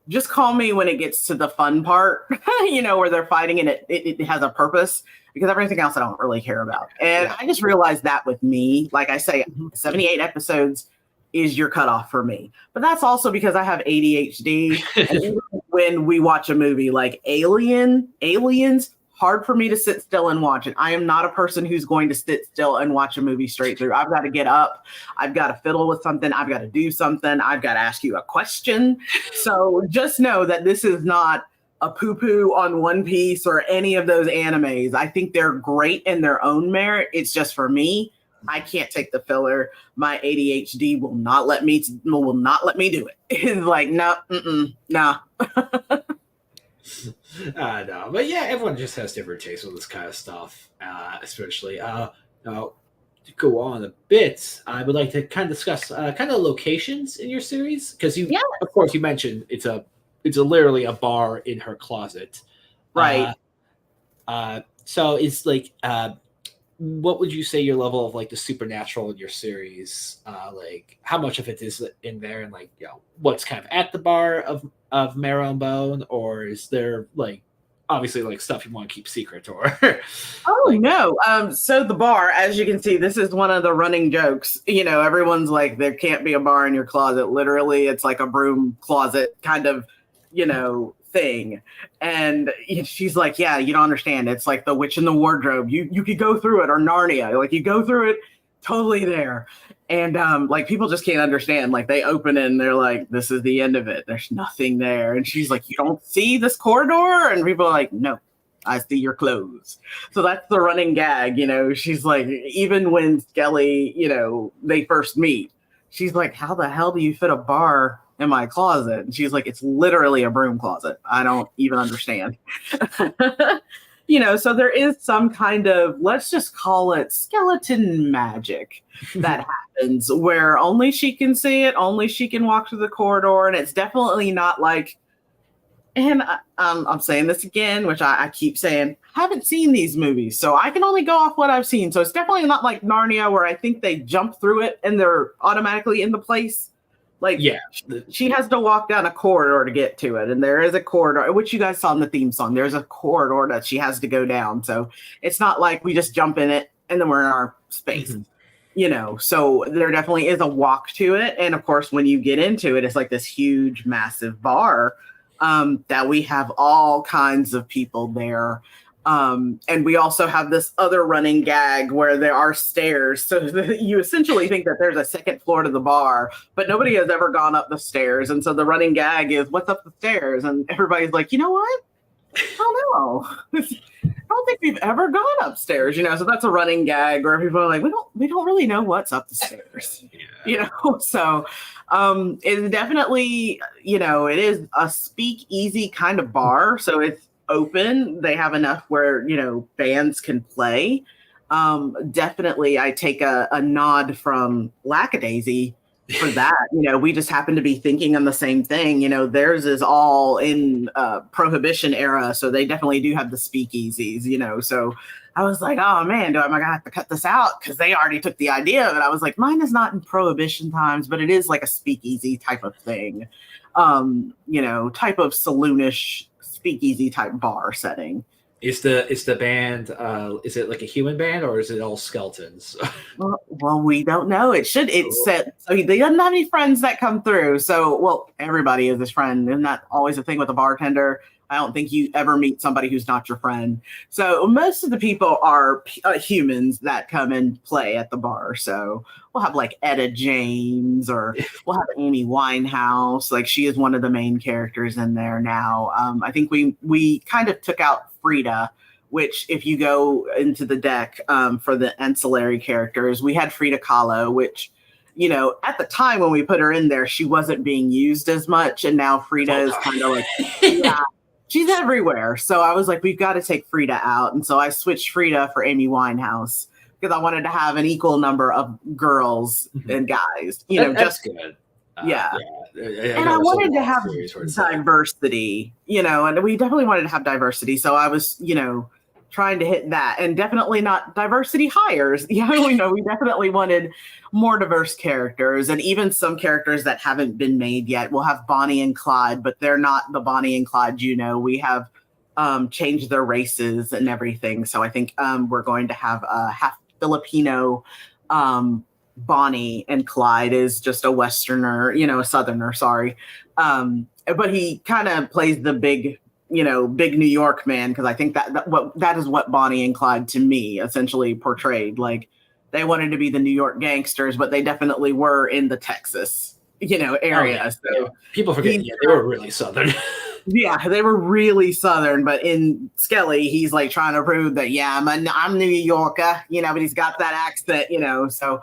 just call me when it gets to the fun part, where they're fighting and it has a purpose, because everything else I don't really care about. And I just realized that with me, like I say, 78 episodes is your cutoff for me. But that's also because I have ADHD. And even when we watch a movie like Aliens, hard for me to sit still and watch it. I am not a person who's going to sit still and watch a movie straight through. I've got to get up. I've got to fiddle with something. I've got to do something. I've got to ask you a question. So just know that this is not a poo-poo on One Piece or any of those animes. I think they're great in their own merit. It's just for me, I can't take the filler. My ADHD will not let me do it. It's like, no, nah. No, but yeah, everyone just has different tastes with this kind of stuff, especially. Now, to go on a bit, I would like to kind of discuss kind of locations in your series, because of course, you mentioned it's literally a bar in her closet, right? So it's what would you say your level of the supernatural in your series? How much of it is in there, and what's kind of at the bar of Marrow and Bone, or is there obviously stuff you want to keep secret, or no. So the bar, as you can see, this is one of the running jokes. Everyone's like, there can't be a bar in your closet. Literally, it's like a broom closet kind of, thing. And she's like, yeah, you don't understand. It's like the Witch in the Wardrobe. You could go through it, or Narnia. You go through it, totally there. And people just can't understand. They open it and they're like, this is the end of it. There's nothing there. And she's like, you don't see this corridor? And people are like, no, I see your clothes. So that's the running gag. She's like, even when Skelly, they first meet, she's like, how the hell do you fit a bar in my closet? And she's like, it's literally a broom closet. I don't even understand. So there is some kind of, let's just call it skeleton magic that happens where only she can see it, only she can walk through the corridor. And it's definitely not and I'm saying this again, which I keep saying, haven't seen these movies, so I can only go off what I've seen. So it's definitely not like Narnia, where I think they jump through it and they're automatically in the place. She has to walk down a corridor to get to it. And there is a corridor, which you guys saw in the theme song. There's a corridor that she has to go down. So it's not like we just jump in it and then we're in our space, So there definitely is a walk to it. And of course, when you get into it, it's like this huge, massive bar that we have all kinds of people there. And we also have this other running gag where there are stairs. So you essentially think that there's a second floor to the bar, but nobody has ever gone up the stairs. And so the running gag is, what's up the stairs? And everybody's like, you know what? I don't know. I don't think we've ever gone upstairs, So that's a running gag where people are like, we don't really know what's up the stairs, So it's definitely, it is a speakeasy kind of bar. So it's open. They have enough where bands can play. Definitely I take a nod from Lackadaisy for that. We just happen to be thinking on the same thing. Theirs is all in Prohibition era, so they definitely do have the speakeasies. So I was like, oh man, am I gonna have to cut this out, because they already took the idea of it. I was like, mine is not in Prohibition times, but it is like a speakeasy type of thing, type of saloonish speakeasy type bar setting. Is the band is it like a human band, or is it all skeletons? well, we don't know. It's said so he doesn't have any friends that come through. So everybody is his friend. Isn't that always a thing with a bartender? I don't think you ever meet somebody who's not your friend. So most of the people are humans that come and play at the bar. So we'll have like Etta James, or we'll have Amy Winehouse. Like, she is one of the main characters in there now. I think we kind of took out Frida, which, if you go into the deck for the ancillary characters, we had Frida Kahlo, which, you know, at the time when we put her in there, she wasn't being used as much. And now Frida is kind of like, yeah, she's everywhere. So I was like, we've got to take Frida out. And so I switched Frida for Amy Winehouse because I wanted to have an equal number of girls and guys, you know, that's just good. Yeah. And I wanted to have diversity, you know, and we definitely wanted to have diversity. So I was, you know, trying to hit that, and definitely not diversity hires. Yeah, we know we definitely wanted more diverse characters, and even some characters that haven't been made yet. We'll have Bonnie and Clyde, but they're not the Bonnie and Clyde, you know. We have changed their races and everything. So I think we're going to have a half Filipino Bonnie, and Clyde is just a Westerner, you know, a Southerner, sorry. But he kind of plays the big New York man, because I think that is what Bonnie and Clyde to me essentially portrayed. Like, they wanted to be the New York gangsters, but they definitely were in the Texas, you know, area. Oh, yeah. So Yeah. People forget, they were really Southern. Yeah, they were really Southern, but in Skelly, he's like trying to prove that, I'm New Yorker, you know, but he's got that accent, you know, so.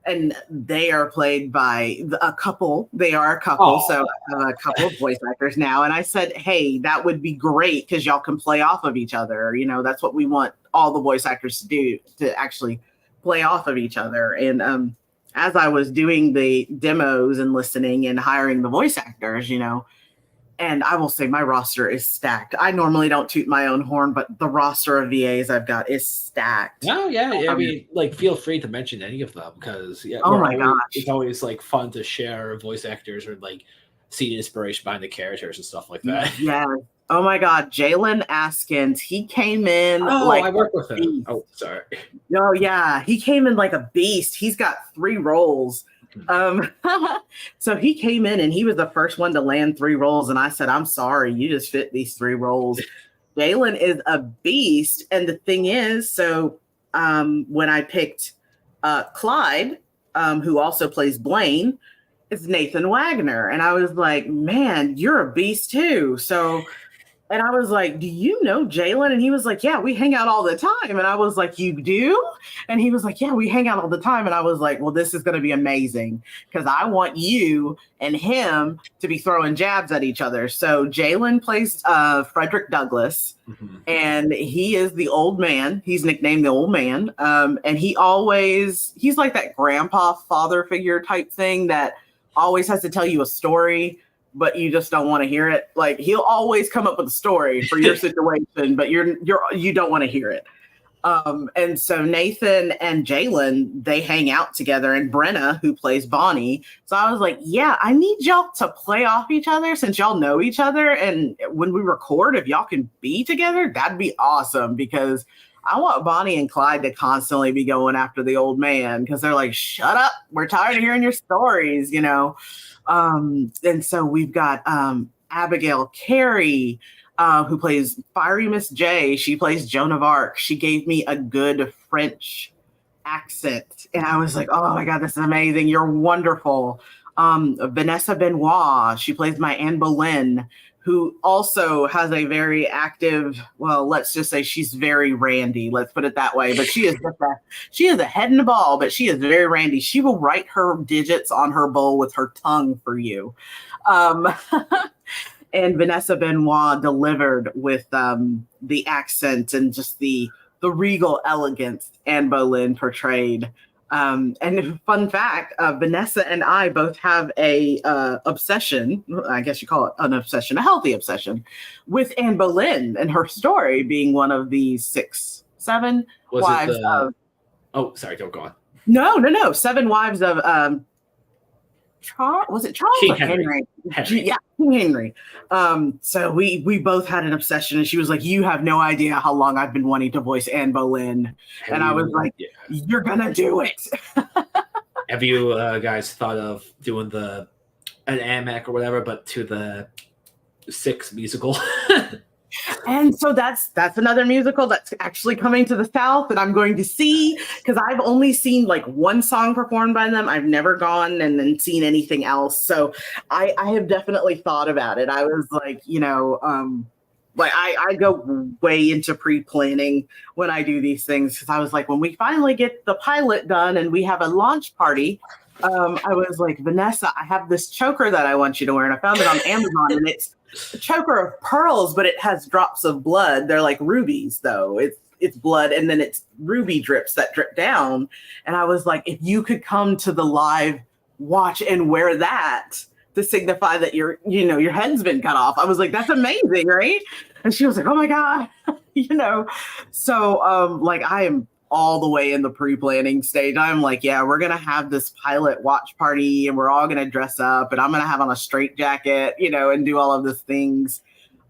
And they are played by a couple. They are a couple. Aww. So I have a couple of voice actors now. And I said, hey, that would be great because y'all can play off of each other. You know, that's what we want all the voice actors to do, to actually play off of each other. And as I was doing the demos and listening and hiring the voice actors, you know, and I will say my roster is stacked. I normally don't toot my own horn, but the roster of VAs I've got is stacked. No, yeah. I mean, like, feel free to mention any of them, because oh my gosh, it's always like fun to share voice actors or like see the inspiration behind the characters and stuff like that. Yeah. Oh my God, Jalen Askins, he came in. Oh, like I work with him. Oh, sorry. Oh yeah, he came in like a beast. He's got 3 roles. So he came in and he was the first one to land 3 roles, and I said, I'm sorry, you just fit these 3 roles. Jalen is a beast. And the thing is, so when I picked Clyde, who also plays Blaine, it's Nathan Wagner, and I was like, man, you're a beast too. So, and I was like, do you know Jalen? And he was like, yeah, we hang out all the time. And I was like, you do? And he was like, yeah, we hang out all the time. And I was like, well, this is going to be amazing, because I want you and him to be throwing jabs at each other. So Jalen plays Frederick Douglass, and he is the old man. He's nicknamed the old man. And he's like that grandpa father figure type thing that always has to tell you a story, but you just don't want to hear it. Like, he'll always come up with a story for your situation, but you don't want to hear it. And so Nathan and Jalen, they hang out together, and Brenna, who plays Bonnie. So I was like, yeah, I need y'all to play off each other since y'all know each other. And when we record, if y'all can be together, that'd be awesome, because I want Bonnie and Clyde to constantly be going after the old man, because they're like, shut up, we're tired of hearing your stories, you know. And so we've got Abigail Carey, who plays Fiery Miss J. She plays Joan of Arc. She gave me a good French accent, and I was like, oh my God, this is amazing. You're wonderful. Vanessa Benoit, she plays my Anne Boleyn, who also has a very active, well, let's just say she's very randy. Let's put it that way. But she is a head and a ball, but she is very randy. She will write her digits on her bowl with her tongue for you. And Vanessa Benoit delivered with the accent and just the regal elegance Anne Boleyn portrayed. And fun fact, Vanessa and I both have a obsession, I guess you call it an obsession, a healthy obsession, with Anne Boleyn and her story being one of the 7 wives of... Oh, sorry, don't go on. No. 7 wives of... was it Charles King or Henry? Yeah, King Henry. So we both had an obsession, and she was like, you have no idea how long I've been wanting to voice Anne Boleyn. And I was like, you're gonna do it. Have you guys thought of doing an AMAC or whatever, but to the 6 musical? And so that's another musical that's actually coming to the South that I'm going to see, because I've only seen like one song performed by them. I've never gone and then seen anything else. So I have definitely thought about it. I was like, like I go way into pre-planning when I do these things, because I was like, when we finally get the pilot done and we have a launch party, I was like, Vanessa, I have this choker that I want you to wear, and I found it on Amazon, and it's a choker of pearls, but it has drops of blood. They're like rubies, though. It's blood, and then it's ruby drips that drip down. And I was like, if you could come to the live watch and wear that to signify that your head's been cut off, I was like, that's amazing, right? And she was like, oh my God, So like I am all the way in the pre-planning stage. I'm like, yeah, we're gonna have this pilot watch party and we're all gonna dress up and I'm gonna have on a straight jacket, and do all of these things.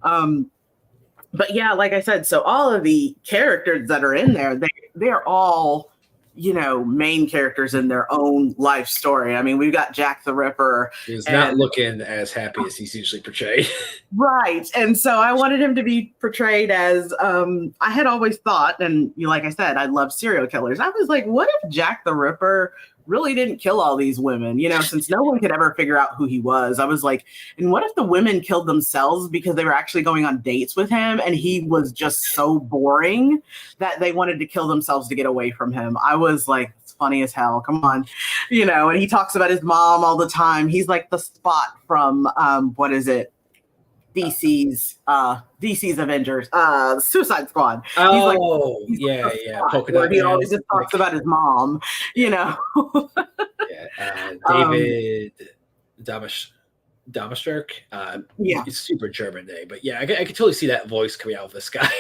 But yeah, like I said, so all of the characters that are in there, they're all, main characters in their own life story. I mean, we've got Jack the Ripper. He's not looking as happy as he's usually portrayed. Right. And so I wanted him to be portrayed as, I had always thought, and like I said, I love serial killers. I was like, what if Jack the Ripper really didn't kill all these women, since no one could ever figure out who he was? I was like, and what if the women killed themselves because they were actually going on dates with him and he was just so boring that they wanted to kill themselves to get away from him? I was like, it's funny as hell. Come on. And he talks about his mom all the time. He's like the Spot from, what is it? DC's Avengers, Suicide Squad. He's yeah. Polka He always just talks about his mom, David Damashturk. It's super German name, but yeah, I could totally see that voice coming out of this guy.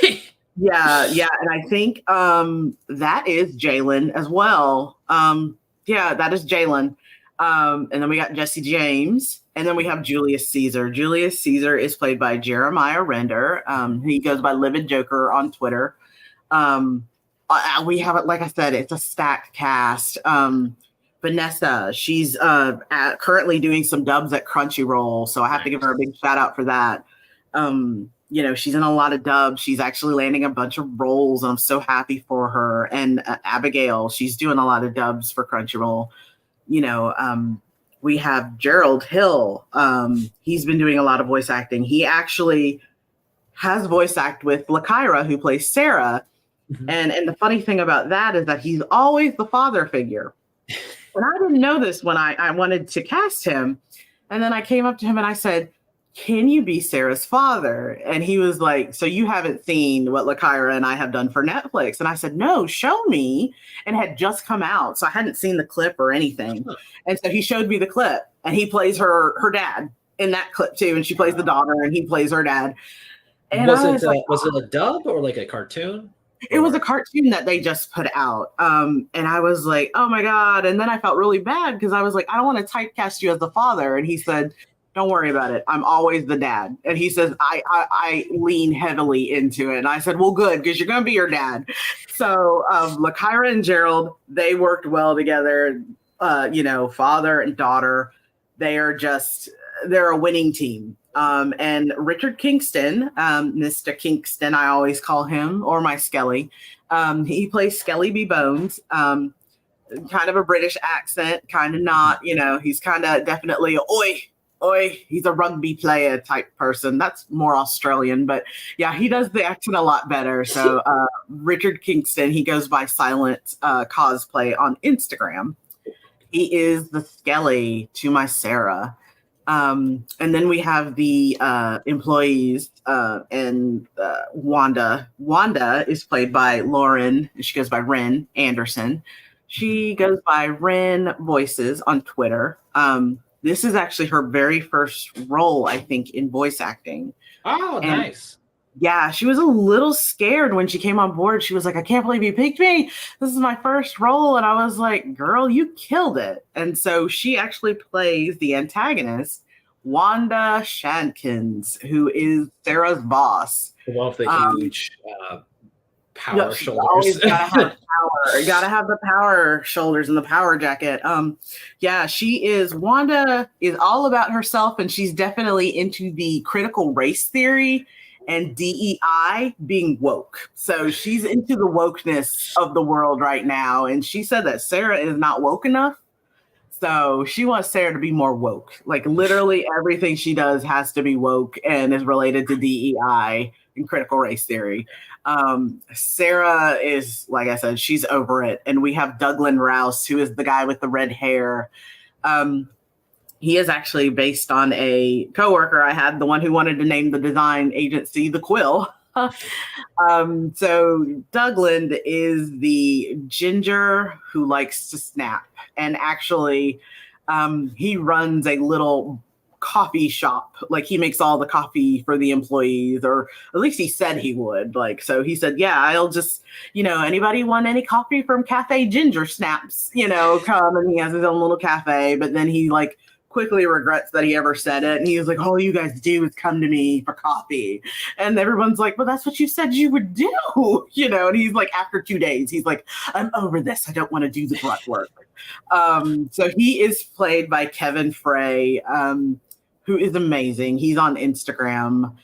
Yeah, and I think that is Jalen as well. That is Jalen. And then we got Jesse James. And then we have Julius Caesar. Julius Caesar is played by Jeremiah Render. He goes by Livid Joker on Twitter. We have it, like I said, it's a stacked cast. Vanessa, she's currently doing some dubs at Crunchyroll, so I have to give her a big shout out for that. She's in a lot of dubs. She's actually landing a bunch of roles, and I'm so happy for her. And Abigail, she's doing a lot of dubs for Crunchyroll. We have Gerald Hill. He's been doing a lot of voice acting. He actually has voice act with Lykyra, who plays Sarah. Mm-hmm. And the funny thing about that is that he's always the father figure. And I didn't know this when I wanted to cast him. And then I came up to him and I said, can you be Sarah's father? And he was like, so you haven't seen what Lykyra and I have done for Netflix? And I said, no, show me. And it had just come out, so I hadn't seen the clip or anything. And so he showed me the clip, and he plays her dad in that clip too. And she plays the daughter, and he plays her dad. And was it a dub or like a cartoon? It was a cartoon that they just put out. And I was like, oh my God. And then I felt really bad because I was like, I don't want to typecast you as the father. And he said, don't worry about it. I'm always the dad. And he says, I lean heavily into it. And I said, well, good, because you're going to be your dad. So Lykyra and Gerald, they worked well together. Father and daughter, they're a winning team. And Richard Kingston, Mr. Kingston, I always call him, or my Skelly. He plays Skelly B. Bones. Kind of a British accent, kind of not, he's kind of definitely he's a rugby player type person. That's more Australian, but yeah, he does the accent a lot better. So Richard Kingston, he goes by Silent Cosplay on Instagram. He is the Skelly to my Sarah. And then we have the employees and Wanda. Wanda is played by Lauren. She goes by Ren Anderson. She goes by Ren Voices on Twitter. This is actually her very first role, I think, in voice acting. Oh, and nice. Yeah, she was a little scared when she came on board. She was like, I can't believe you picked me. This is my first role. And I was like, girl, you killed it. And so she actually plays the antagonist, Wanda Shankins, who is Sarah's boss. I love the huge power shoulders. Always gotta have power. You gotta have the power shoulders and the power jacket. Wanda is all about herself, and she's definitely into the critical race theory and DEI being woke. So she's into the wokeness of the world right now. And she said that Sarah is not woke enough. So she wants Sarah to be more woke. Like literally everything she does has to be woke and is related to DEI and critical race theory. Sarah is, like I said, she's over it. And we have Douglas Rouse, who is the guy with the red hair. He is actually based on a coworker I had, the one who wanted to name the design agency The Quill. So Douglas is the ginger who likes to snap. And actually, he runs a little coffee shop. Like he makes all the coffee for the employees, or at least he said he would. Like, so he said, yeah, I'll just, anybody want any coffee from Cafe Ginger Snaps, come. And he has his own little cafe, but then he like quickly regrets that he ever said it. And he was like, all you guys do is come to me for coffee. And everyone's like, well, that's what you said you would do, and he's like, after 2 days, he's like, I'm over this. I don't want to do the grunt work. So he is played by Kevin Frey, who is amazing. He's on Instagram.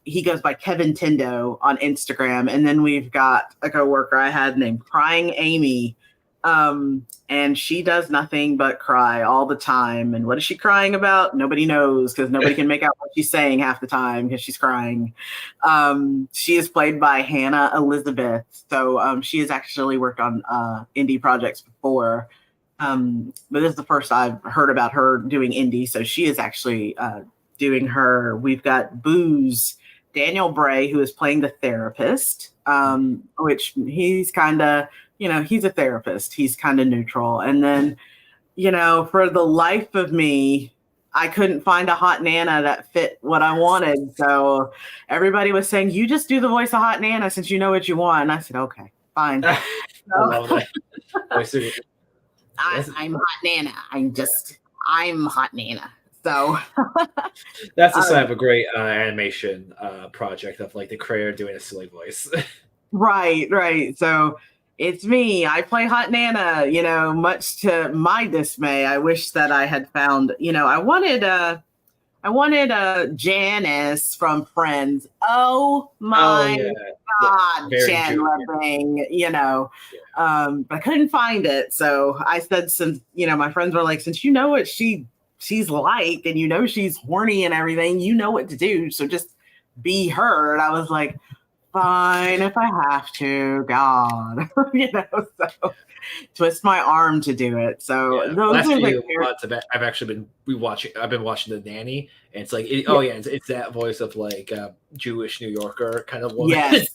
He goes by Kevin Tindo on Instagram. And then we've got a coworker I had named Crying Amy. And she does nothing but cry all the time. And what is she crying about? Nobody knows, because nobody can make out what she's saying half the time because she's crying. She is played by Hannah Elizabeth. So she has actually worked on indie projects before. But this is the first I've heard about her doing indie. So she is actually doing her. We've got Booze, Daniel Bray, who is playing the therapist, which he's kind of, he's a therapist. He's kind of neutral. And then, for the life of me, I couldn't find a hot Nana that fit what I wanted. So everybody was saying, you just do the voice of hot Nana since you know what you want. And I said, okay, fine. I love that. I'm hot Nana. I'm hot Nana. So that's the sign of a great animation project of like the creator doing a silly voice. Right. So it's me. I play hot Nana, much to my dismay. I wish that I had found, I wanted Janice from Friends. Oh my God, Chandler Bing, but I couldn't find it. So I said, since, my friends were like, since you know what she's like, and she's horny and everything, you know what to do. So just be her. And I was like, fine, if I have to, God, so twist my arm to do it. So last few months, I've actually been rewatching. I've been watching The Nanny, and it's like, it's that voice of like Jewish New Yorker kind of woman. Yes.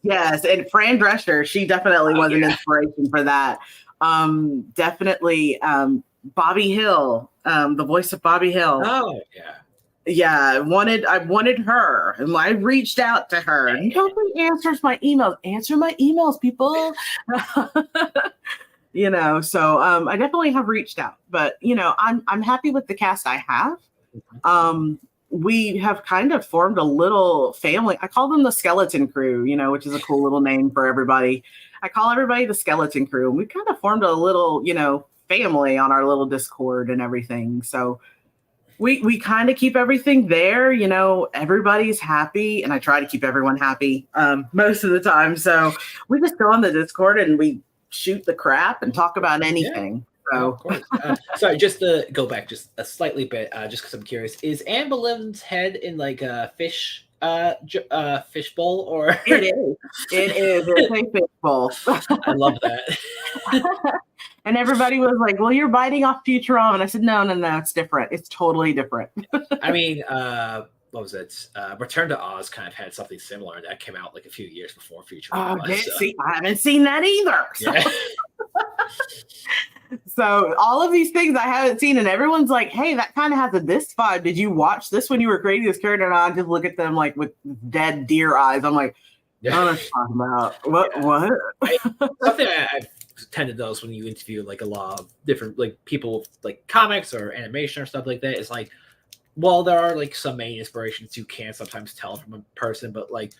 And Fran Drescher, she definitely was an inspiration for that. Definitely, Bobby Hill, the voice of Bobby Hill. Oh yeah. Yeah, I wanted her, and I reached out to her. Nobody answers my emails. Answer my emails, people. So I definitely have reached out, but I'm happy with the cast I have. We have kind of formed a little family. I call them the Skeleton Crew, which is a cool little name for everybody. I call everybody the Skeleton Crew, and we kind of formed a little, family on our little Discord and everything. So we kind of keep everything there, everybody's happy, and I try to keep everyone happy most of the time. So we just go on the Discord and we shoot the crap and talk about anything. So, of course. Sorry, just to go back just a slightly bit, just because I'm curious, is Anne Boleyn's head in like a fish bowl, or It is. It's a fish bowl. I love that. And everybody was like, well, you're biting off Futurama. And I said, no, it's different. It's totally different. I mean, what was it? Return to Oz kind of had something similar that came out like a few years before Futurama. See, I haven't seen that either. Yeah. So all of these things I haven't seen, and everyone's like, hey, that kind of has this vibe. Did you watch this when you were creating this character? And I just look at them like with dead deer eyes. I'm like, what are you talking about? What? Something I've tended to notice when you interview like a lot of different like people like comics or animation or stuff like that is like, well, there are like some main inspirations you can sometimes tell from a person, but like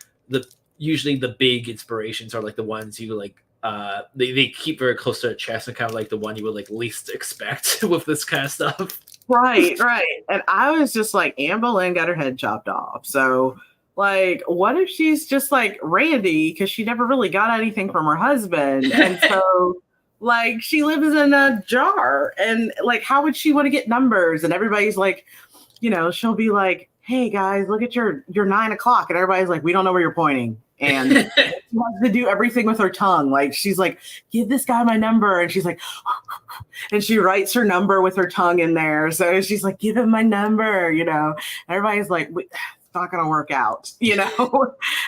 usually the big inspirations are like the ones you like they keep very close to their chest and kind of like the one you would like least expect with this kind of stuff. Right. And I was just like, Anne Boleyn got her head chopped off. So Like, what if she's just like Randy because she never really got anything from her husband, and so like she lives in a jar, and like how would she want to get numbers? And everybody's like, she'll be like, "Hey guys, look at your 9 o'clock," and everybody's like, "We don't know where you're pointing." And she wants to do everything with her tongue. Like she's like, "Give this guy my number," and she's like, and she writes her number with her tongue in there. So she's like, "Give him my number," And everybody's like, it's not gonna work out,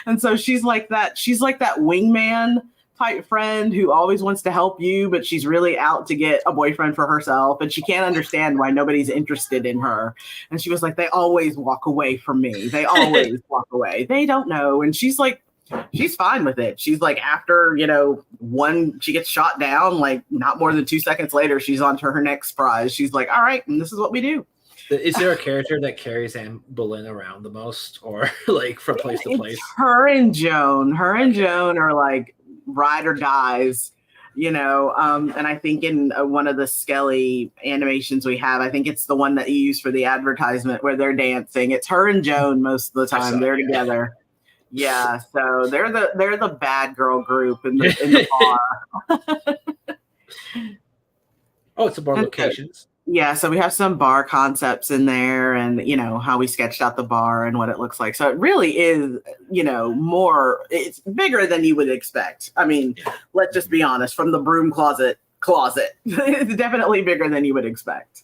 And so she's like that wingman type friend who always wants to help you, but she's really out to get a boyfriend for herself, and she can't understand why nobody's interested in her. And she was like, "They always walk away from me. They always walk away. They don't know." And she's like, she's fine with it. She's like, after, she gets shot down, like not more than 2 seconds later, she's on to her next prize. She's like, "All right, and this is what we do." Is there a character that carries Anne Boleyn around the most, or like from place to place? Her and Joan are like ride or dies, and I think in one of the Skelly animations we have, I think it's the one that you use for the advertisement where they're dancing. It's her and Joan most of the time. They're together. Yeah, so they're the bad girl group in the bar. Oh, it's a bar locations. Yeah, so we have some bar concepts in there, and how we sketched out the bar and what it looks like. So it really is, it's bigger than you would expect. I mean, let's just be honest, from the broom closet, it's definitely bigger than you would expect.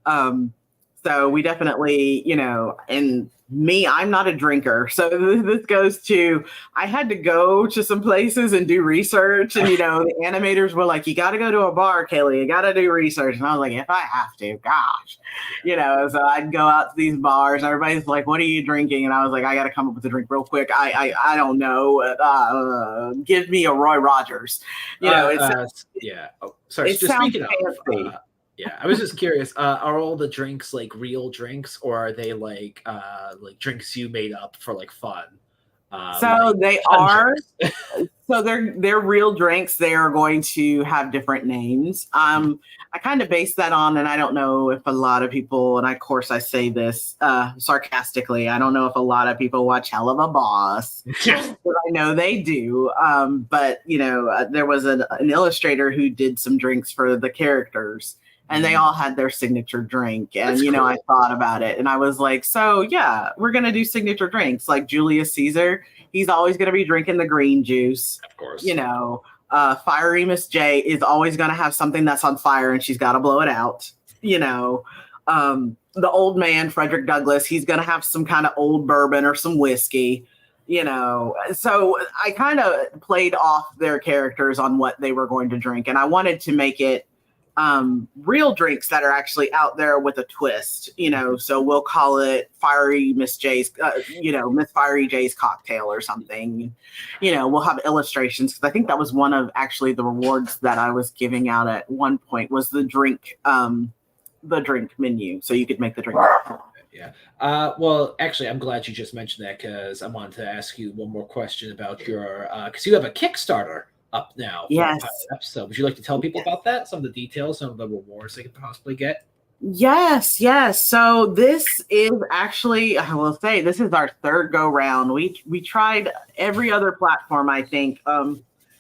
So we definitely, and me, I'm not a drinker. So this goes to, I had to go to some places and do research. And, the animators were like, "You got to go to a bar, Kelly. You got to do research." And I was like, if I have to, gosh, so I'd go out to these bars. Everybody's like, "What are you drinking?" And I was like, "I got to come up with a drink real quick. I don't know. Give me a Roy Rogers." Yeah. Oh, sorry. It Just sounds speaking fancy. of, yeah, I was just curious. Are all the drinks like real drinks, or are they like drinks you made up for like fun? So they are. So they're real drinks. They are going to have different names. I kind of base that on, and I don't know if a lot of people, and of course I say this sarcastically, I don't know if a lot of people watch Hell of a Boss, but I know they do. But there was an illustrator who did some drinks for the characters. And they all had their signature drink. And, That's cool. I thought about it. And I was like, so, yeah, we're going to do signature drinks. Like Julius Caesar, he's always going to be drinking the green juice. Of course. Fiery Miss J is always going to have something that's on fire and she's got to blow it out. The old man, Frederick Douglass, he's going to have some kind of old bourbon or some whiskey. So I kind of played off their characters on what they were going to drink. And I wanted to make it real drinks that are actually out there with a twist, so we'll call it Fiery Miss J's, Miss Fiery J's cocktail or something. We'll have illustrations, because I think that was one of actually the rewards that I was giving out at one point was the drink menu, so you could make the drink. Yeah. Well, actually, I'm glad you just mentioned that, because I wanted to ask you one more question about your, because you have a Kickstarter up now. Yes. So would you like to tell people about that? Some of the details, some of the rewards they could possibly get? Yes. So this is actually, I will say, this is our third go round. We tried every other platform, I think.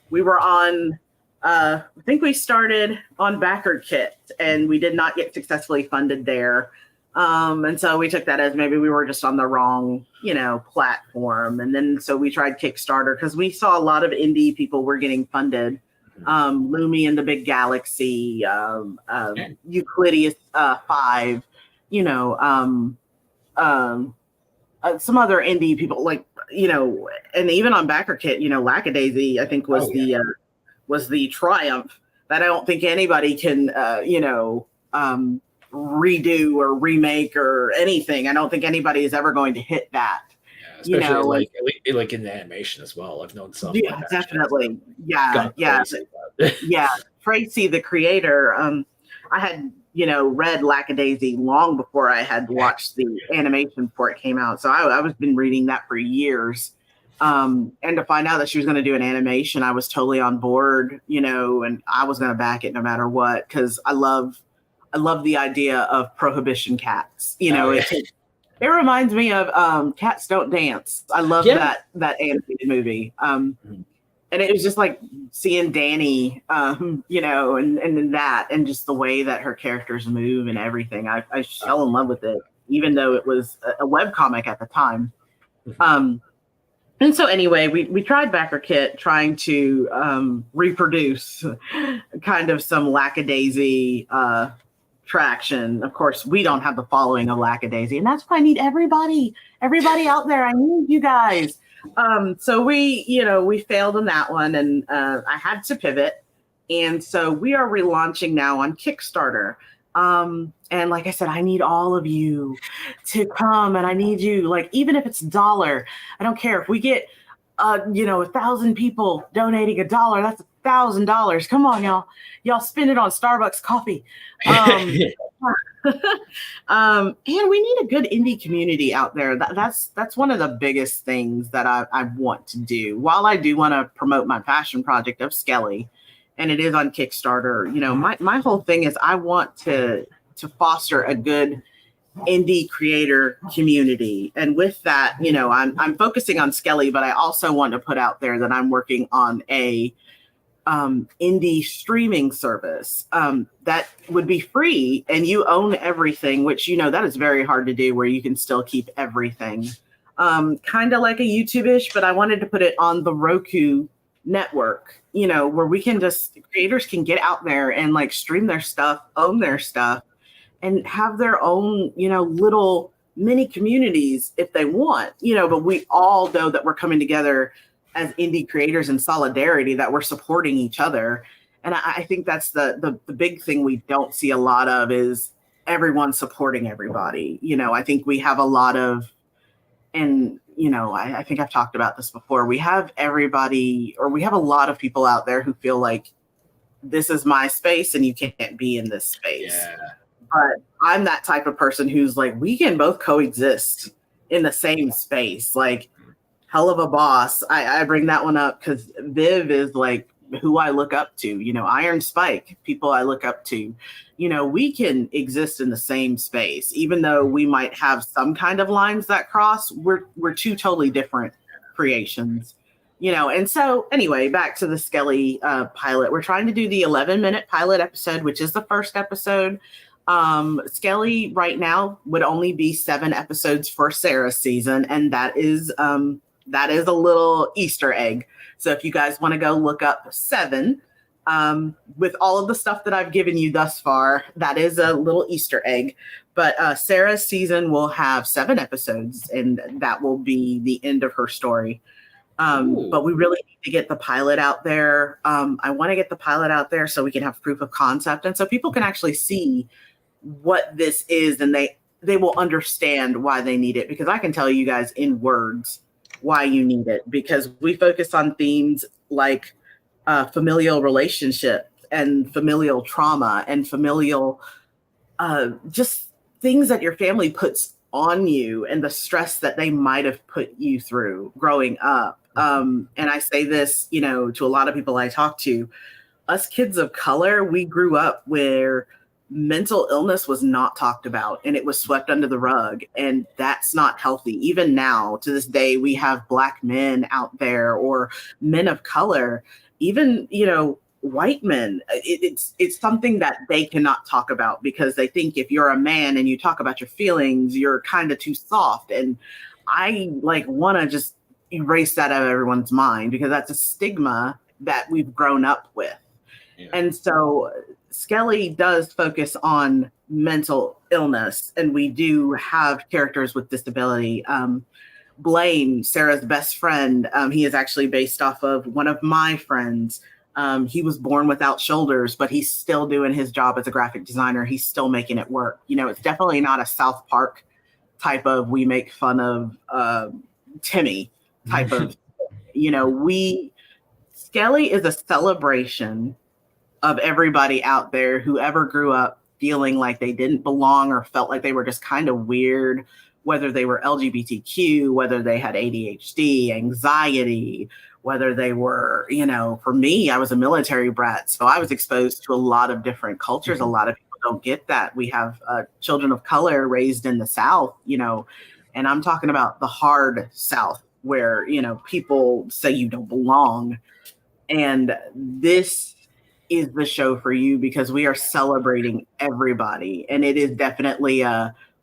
We were on, I think we started on BackerKit, and we did not get successfully funded there. And so we took that as maybe we were just on the wrong, platform. And then so we tried Kickstarter because we saw a lot of indie people were getting funded. Lumi and the Big Galaxy, Euclideus 5, some other indie people and even on BackerKit, Lackadaisy, I think was the triumph that I don't think anybody can, redo or remake or anything. I don't think anybody is ever going to hit that. Yeah, especially like in the animation as well. I've known some. Yeah, definitely. Yeah. Yeah. Tracy, the creator, I had read Lackadaisy long before I had watched the animation before it came out. So I was been reading that for years. And to find out that she was going to do an animation, I was totally on board, and I was going to back it no matter what, because I love the idea of prohibition cats. It reminds me of Cats Don't Dance. I love that animated movie. And it was just like seeing Danny, you know, and that, and just the way that her characters move and everything. I fell in love with it, even though it was a webcomic at the time. And so anyway, we tried Backer Kit trying to reproduce kind of some lackadaisy traction. Of course, we don't have the following of lackadaisy, and that's why I need everybody out there. I need you guys. So we failed on that one, and I had to pivot. And so we are relaunching now on Kickstarter. And like I said, I need all of you to come, and I need you, like, even if it's $1, I don't care. If we get, 1,000 people donating $1, that's $1,000. Come on, y'all spend it on Starbucks coffee. And we need a good indie community out there. That's one of the biggest things that I want to do. While I do want to promote my passion project of Skelly, and it is on Kickstarter, my whole thing is I want to foster a good indie creator community. And with that, I'm focusing on Skelly, but I also want to put out there that I'm working on a indie streaming service that would be free, and you own everything, which that is very hard to do, where you can still keep everything. Kind of like a YouTube-ish, but I wanted to put it on the Roku network, where we can creators can get out there and like stream their stuff, own their stuff, and have their own, little mini communities if they want, but we all know that we're coming together as indie creators in solidarity, that we're supporting each other. And I think that's the big thing we don't see a lot of, is everyone supporting everybody. I think we have a lot of, and I think I've talked about this before, we have everybody, or we have a lot of people out there who feel like this is my space and you can't be in this space. Yeah. But I'm that type of person who's like, we can both coexist in the same space. Like, hell of a boss. I bring that one up because Viv is like who I look up to, Iron Spike, people I look up to. We can exist in the same space, even though we might have some kind of lines that cross. We're two totally different creations, And so anyway, back to the Skelly pilot. We're trying to do the 11-minute pilot episode, which is the first episode. Skelly right now would only be 7 episodes for Sarah's season, and that is a little Easter egg. So if you guys want to go look up 7, with all of the stuff that I've given you thus far, that is a little Easter egg. But Sarah's season will have 7 episodes, and that will be the end of her story. But we really need to get the pilot out there. I want to get the pilot out there so we can have proof of concept, and so people can actually see what this is, and they will understand why they need it, because I can tell you guys in words why you need it, because we focus on themes like familial relationship and familial trauma and familial just things that your family puts on you, and the stress that they might have put you through growing up. And I say this, to a lot of people I talk to, us kids of color, we grew up where mental illness was not talked about, and it was swept under the rug, and that's not healthy. Even now, to this day, we have Black men out there, or men of color, even white men. It's something that they cannot talk about, because they think if you're a man and you talk about your feelings, you're kind of too soft. And I want to just erase that out of everyone's mind, because that's a stigma that we've grown up with. Yeah. And so Skelly does focus on mental illness, and we do have characters with disability. Blaine, Sarah's best friend, he is actually based off of one of my friends. He was born without shoulders, but he's still doing his job as a graphic designer. He's still making it work. It's definitely not a South Park type of we make fun of Timmy type of, Skelly is a celebration of everybody out there who ever grew up feeling like they didn't belong, or felt like they were just kind of weird, whether they were LGBTQ, whether they had ADHD, anxiety, whether they were, for me, I was a military brat, so I was exposed to a lot of different cultures. A lot of people don't get that. We have children of color raised in the South, And I'm talking about the hard South where, people say you don't belong. And this is the show for you because we are celebrating everybody. And it is definitely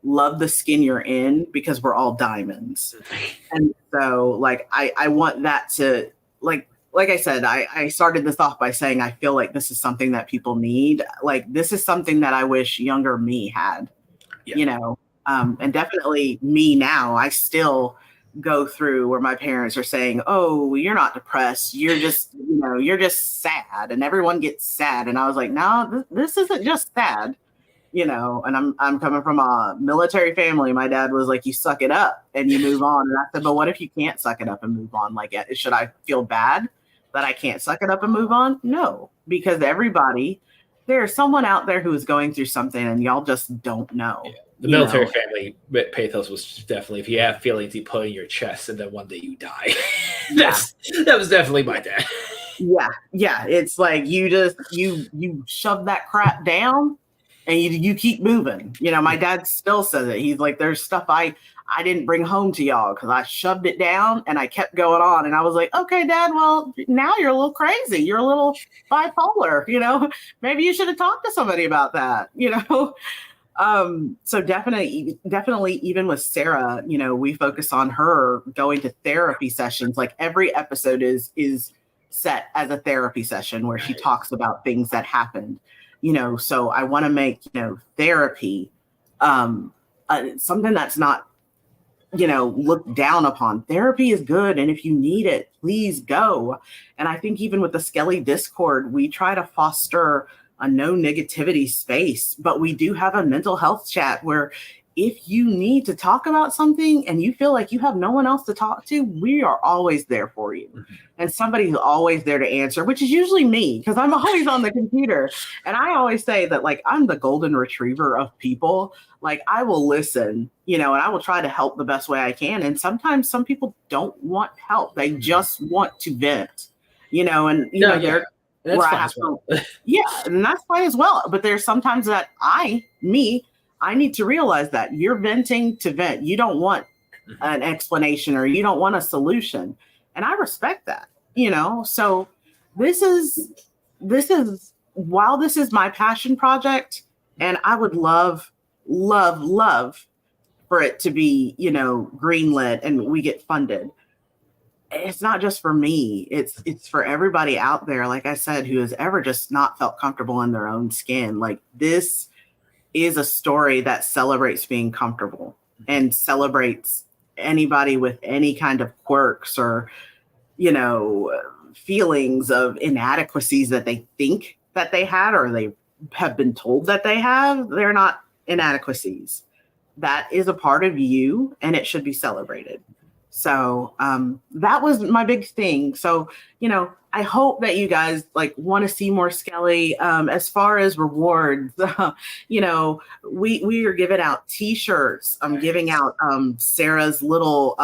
love the skin you're in because we're all diamonds. And so like, I want that to like I said, I started this off by saying, I feel like this is something that people need. Like, this is something that I wish younger me had, and definitely me now. I still go through where my parents are saying, "Oh, you're not depressed. You're just, you're just sad," and everyone gets sad. And I was like, "No, this isn't just sad." And I'm coming from a military family. My dad was like, "You suck it up and you move on." And I said, "But what if you can't suck it up and move on? Like, should I feel bad that I can't suck it up and move on?" No, because there's someone out there who is going through something and y'all just don't know. Yeah. The military family pathos was definitely, if you have feelings, you put in your chest and then one day you die. That was definitely my dad. Yeah. It's like you shove that crap down and you keep moving. My dad still says it. He's like, "There's stuff I didn't bring home to y'all because I shoved it down and I kept going on." And I was like, "Okay, Dad, well, now you're a little crazy. You're a little bipolar, maybe you should have talked to somebody about that, So definitely, even with Sarah, we focus on her going to therapy sessions. Like, every episode is set as a therapy session where she talks about things that happened, so I want to make, therapy, something that's not, looked down upon. Therapy is good. And if you need it, please go. And I think even with the Skelly Discord, we try to foster a no negativity space, but we do have a mental health chat where if you need to talk about something and you feel like you have no one else to talk to, we are always there for you. Mm-hmm. And somebody's always there to answer, which is usually me because I'm always on the computer. And I always say that, like, I'm the golden retriever of people. Like, I will listen, and I will try to help the best way I can. And sometimes some people don't want help. They just want to vent, they're that's fine as well. And that's fine as well. But there's sometimes that I need to realize that you're venting to vent. You don't want an explanation or you don't want a solution. And I respect that, So this is while this is my passion project, and I would love for it to be, greenlit and we get funded. It's not just for me. It's for everybody out there, like I said, who has ever just not felt comfortable in their own skin. Like, this is a story that celebrates being comfortable and celebrates anybody with any kind of quirks or, feelings of inadequacies that they think that they had or they have been told that they have. They're not inadequacies. That is a part of you and it should be celebrated. So that was my big thing. So, I hope that you guys want to see more Skelly. As far as rewards, we are giving out T-shirts. I'm giving out Sarah's little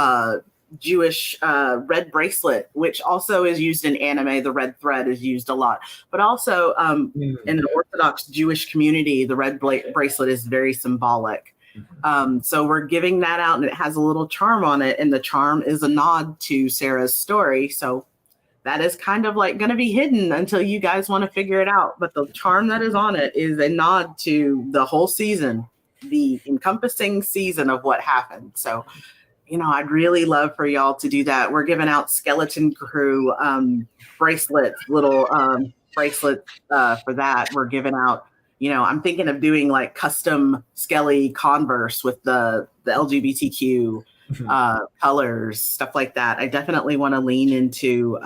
Jewish red bracelet, which also is used in anime. The red thread is used a lot, but also in the Orthodox Jewish community, the red bracelet is very symbolic. So we're giving that out and it has a little charm on it. And the charm is a nod to Sarah's story. So that is kind of going to be hidden until you guys want to figure it out. But the charm that is on it is a nod to the whole season, the encompassing season of what happened. So, I'd really love for y'all to do that. We're giving out Skeleton Crew bracelets, little bracelets for that. We're giving out, I'm thinking of doing custom Skelly Converse with the LGBTQ colors, stuff like that. I definitely want to lean into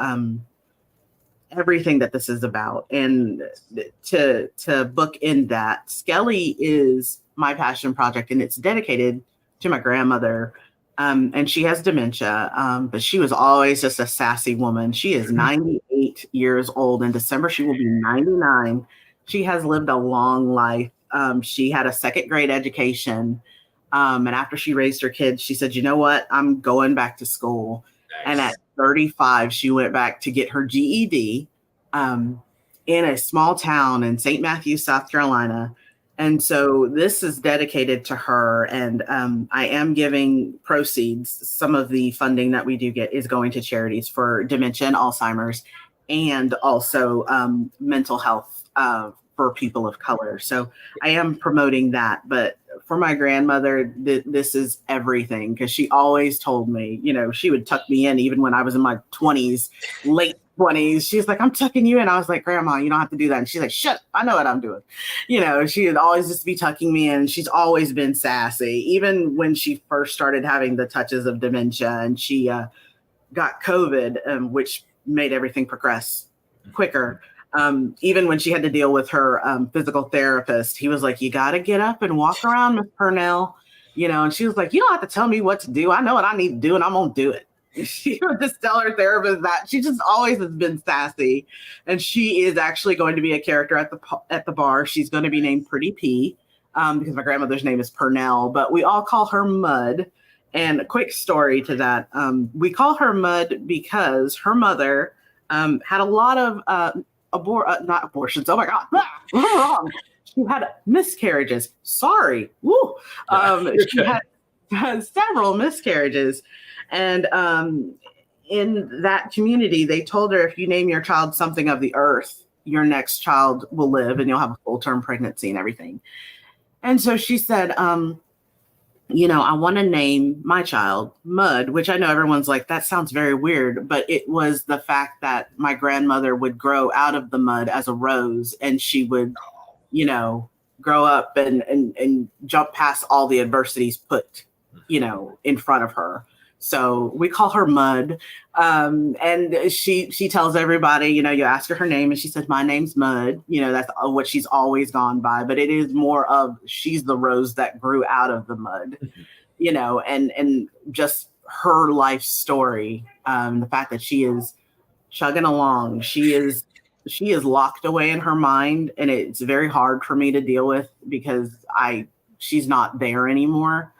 everything that this is about. And to bookend that, Skelly is my passion project and it's dedicated to my grandmother. And she has dementia, but she was always just a sassy woman. She is 98 years old. In December, she will be 99. She has lived a long life. She had a second grade education. And after she raised her kids, she said, "You know what? I'm going back to school." Nice. And at 35, she went back to get her GED in a small town in St. Matthews, South Carolina. And so this is dedicated to her. And I am giving proceeds. Some of the funding that we do get is going to charities for dementia and Alzheimer's, and also mental health for people of color. So I am promoting that. But for my grandmother, this is everything, because she always told me, she would tuck me in even when I was in my 20s, late 20s. She's like, I'm tucking you in. I was like, Grandma, you don't have to do that. And she's like, shut up, I know what I'm doing. She would always just be tucking me in. She's always been sassy, even when she first started having the touches of dementia, and she got COVID, which made everything progress quicker. Even when she had to deal with her physical therapist, he was like, you got to get up and walk around, Miss Purnell, and she was like, you don't have to tell me what to do. I know what I need to do, and I'm going to do it. She would just tell her therapist that. She just always has been sassy, and she is actually going to be a character at the bar. She's going to be named Pretty P, because my grandmother's name is Purnell, but we all call her Mud. And a quick story to that. We call her Mud because her mother had a lot of not abortions. Oh my God, wrong. She had miscarriages. Sorry. Woo. She had several miscarriages. And in that community, they told her, if you name your child something of the earth, your next child will live and you'll have a full-term pregnancy and everything. And so she said, I want to name my child Mud, which I know everyone's like, that sounds very weird, but it was the fact that my grandmother would grow out of the mud as a rose, and she would, grow up and jump past all the adversities put, in front of her. So we call her Mud. And she tells everybody, you ask her name, and she says, my name's Mud. That's what she's always gone by. But it is more of, she's the rose that grew out of the mud, and just her life story. The fact that she is chugging along, she is locked away in her mind. And it's very hard for me to deal with, because she's not there anymore.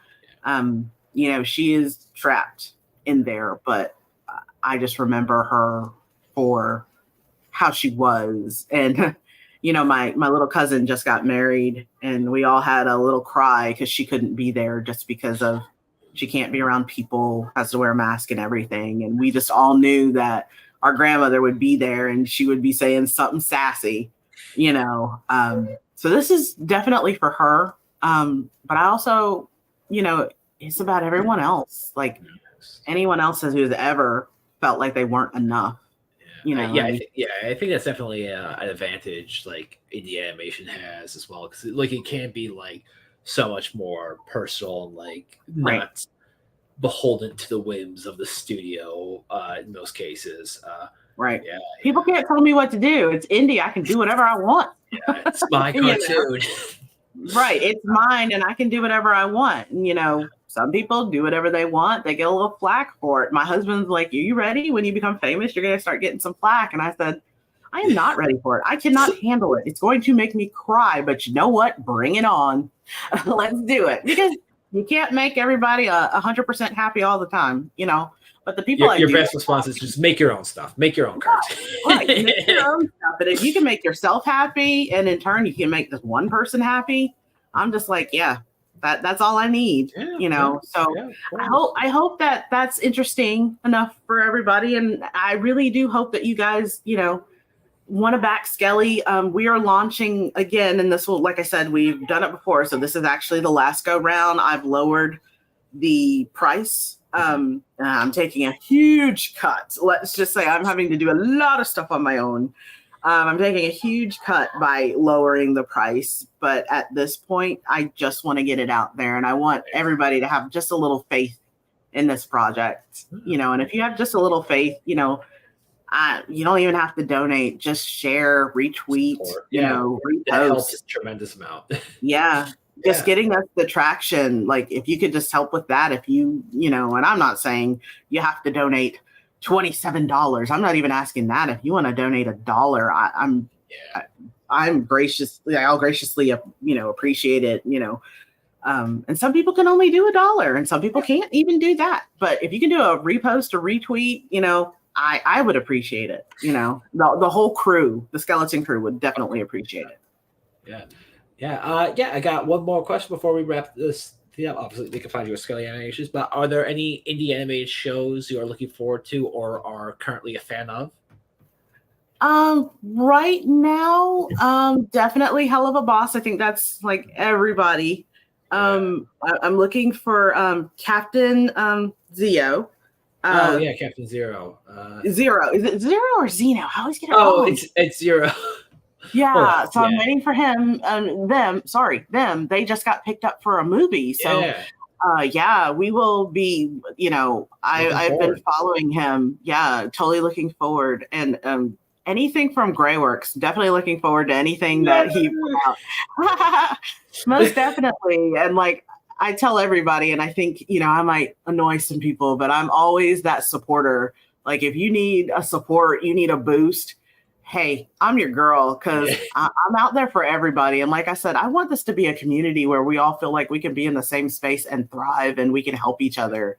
She is trapped in there, but I just remember her for how she was. And, my little cousin just got married, and we all had a little cry because she couldn't be there, just because of, she can't be around people, has to wear a mask and everything. And we just all knew that our grandmother would be there, and she would be saying something sassy, so this is definitely for her. But I also, it's about everyone else, like anyone else who's ever felt like they weren't enough. I think that's definitely an advantage, like indie animation has as well, because it can be like so much more personal and not beholden to the whims of the studio in most cases. Right. Yeah. People can't tell me what to do. It's indie. I can do whatever I want. Yeah, it's my cartoon. Right. It's mine, and I can do whatever I want. And, some people do whatever they want. They get a little flack for it. My husband's like, are you ready? When you become famous, you're going to start getting some flack. And I said, I am not ready for it. I cannot handle it. It's going to make me cry. But you know what? Bring it on. Let's do it. Because you can't make everybody 100% happy all the time, But the people your best response is just make your own stuff. Make your own cards. Right. Make your own stuff. But if you can make yourself happy, and in turn you can make this one person happy, I'm just like, yeah, that's all I need. So I hope that that's interesting enough for everybody. And I really do hope that you guys, want to back Skelly. We are launching again, and this will, like I said, we've done it before. So this is actually the last go round. I've lowered the price. I'm taking a huge cut. Let's just say I'm having to do a lot of stuff on my own. I'm taking a huge cut by lowering the price. But at this point, I just want to get it out there. And I want everybody to have just a little faith in this project, and if you have just a little faith, you don't even have to donate, just share, retweet, repost. That helps a tremendous amount. Just getting us the traction. Like, if you could just help with that, if you, and I'm not saying you have to donate $27. I'm not even asking that. If you want to donate $1, I'll graciously, appreciate it, and some people can only do $1, and some people can't even do that. But if you can do a repost or retweet, I would appreciate it. The whole crew, the skeleton crew, would definitely appreciate it. Yeah. Yeah. I got one more question before we wrap this thing up. Obviously, they can find you with Skelly Animations, but are there any indie animated shows you are looking forward to or are currently a fan of? Right now, definitely Hell of a Boss. I think that's like everybody. I'm looking for Captain Zeo. Oh yeah, Captain Zero. Zero. Is it Zero or Zeno? I always get it Oh, wrong. it's Zero. Hold on. Yeah, so I'm Yeah. waiting for him. Them. They just got picked up for a movie. So Yeah. yeah, we will be, Looking I've been forward. following him. Yeah, totally looking forward. And anything from Greyworks, definitely looking forward to anything that he put out. Most definitely. And like I tell everybody, and I think, I might annoy some people, but I'm always that supporter. Like if you need a support, you need a boost. Hey, I'm your girl because Yeah. I'm out there for everybody. And like I said, I want this to be a community where we all feel like we can be in the same space and thrive and we can help each other.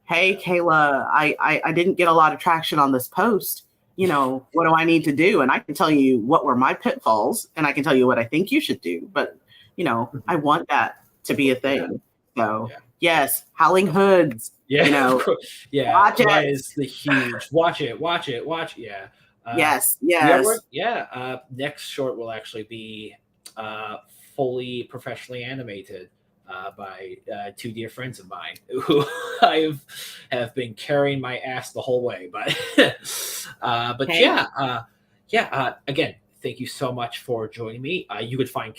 Hey, Kayla, I didn't get a lot of traction on this post. What do I need to do? And I can tell you what were my pitfalls and I can tell you what I think you should do. But, I want that to be a thing. So, Yeah. yes, Howling Hoods. Yeah. Yeah. Watch it. That is the huge. Watch it. Yeah. Yes. Next short will actually be fully professionally animated by two dear friends of mine who I have been carrying my ass the whole way. But Okay. again, thank you so much for joining me. You could find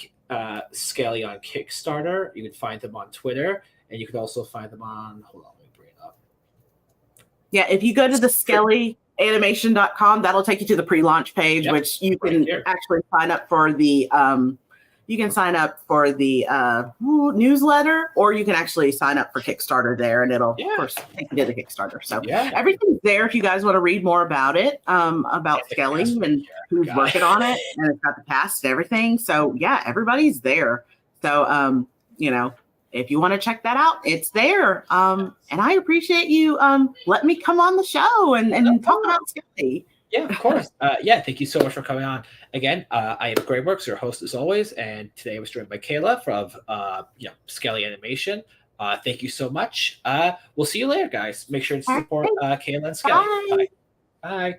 Skelly on Kickstarter. You could find them on Twitter, and you could also find them on. Hold on, let me bring it up. Yeah, if you go to the skellyanimation.com, that'll take you to the pre-launch page, Yep, which you right can here. actually sign up for the newsletter, or you can actually sign up for Kickstarter there, and it'll of course take you to the Kickstarter. So everything's there if you guys want to read more about it, about Skelly and who's working on it, and it's got the cast and everything. So yeah, everybody's there. So if you want to check that out, it's there. And I appreciate you letting me come on the show and talk about Skelly. Yeah, of course. Thank you so much for coming on. Again, I am Greyworks, your host as always, and today I was joined by Kayla from Skelly Animation. Thank you so much. We'll see you later, guys. Make sure to support Kayla and Skelly. Bye. Bye. Bye.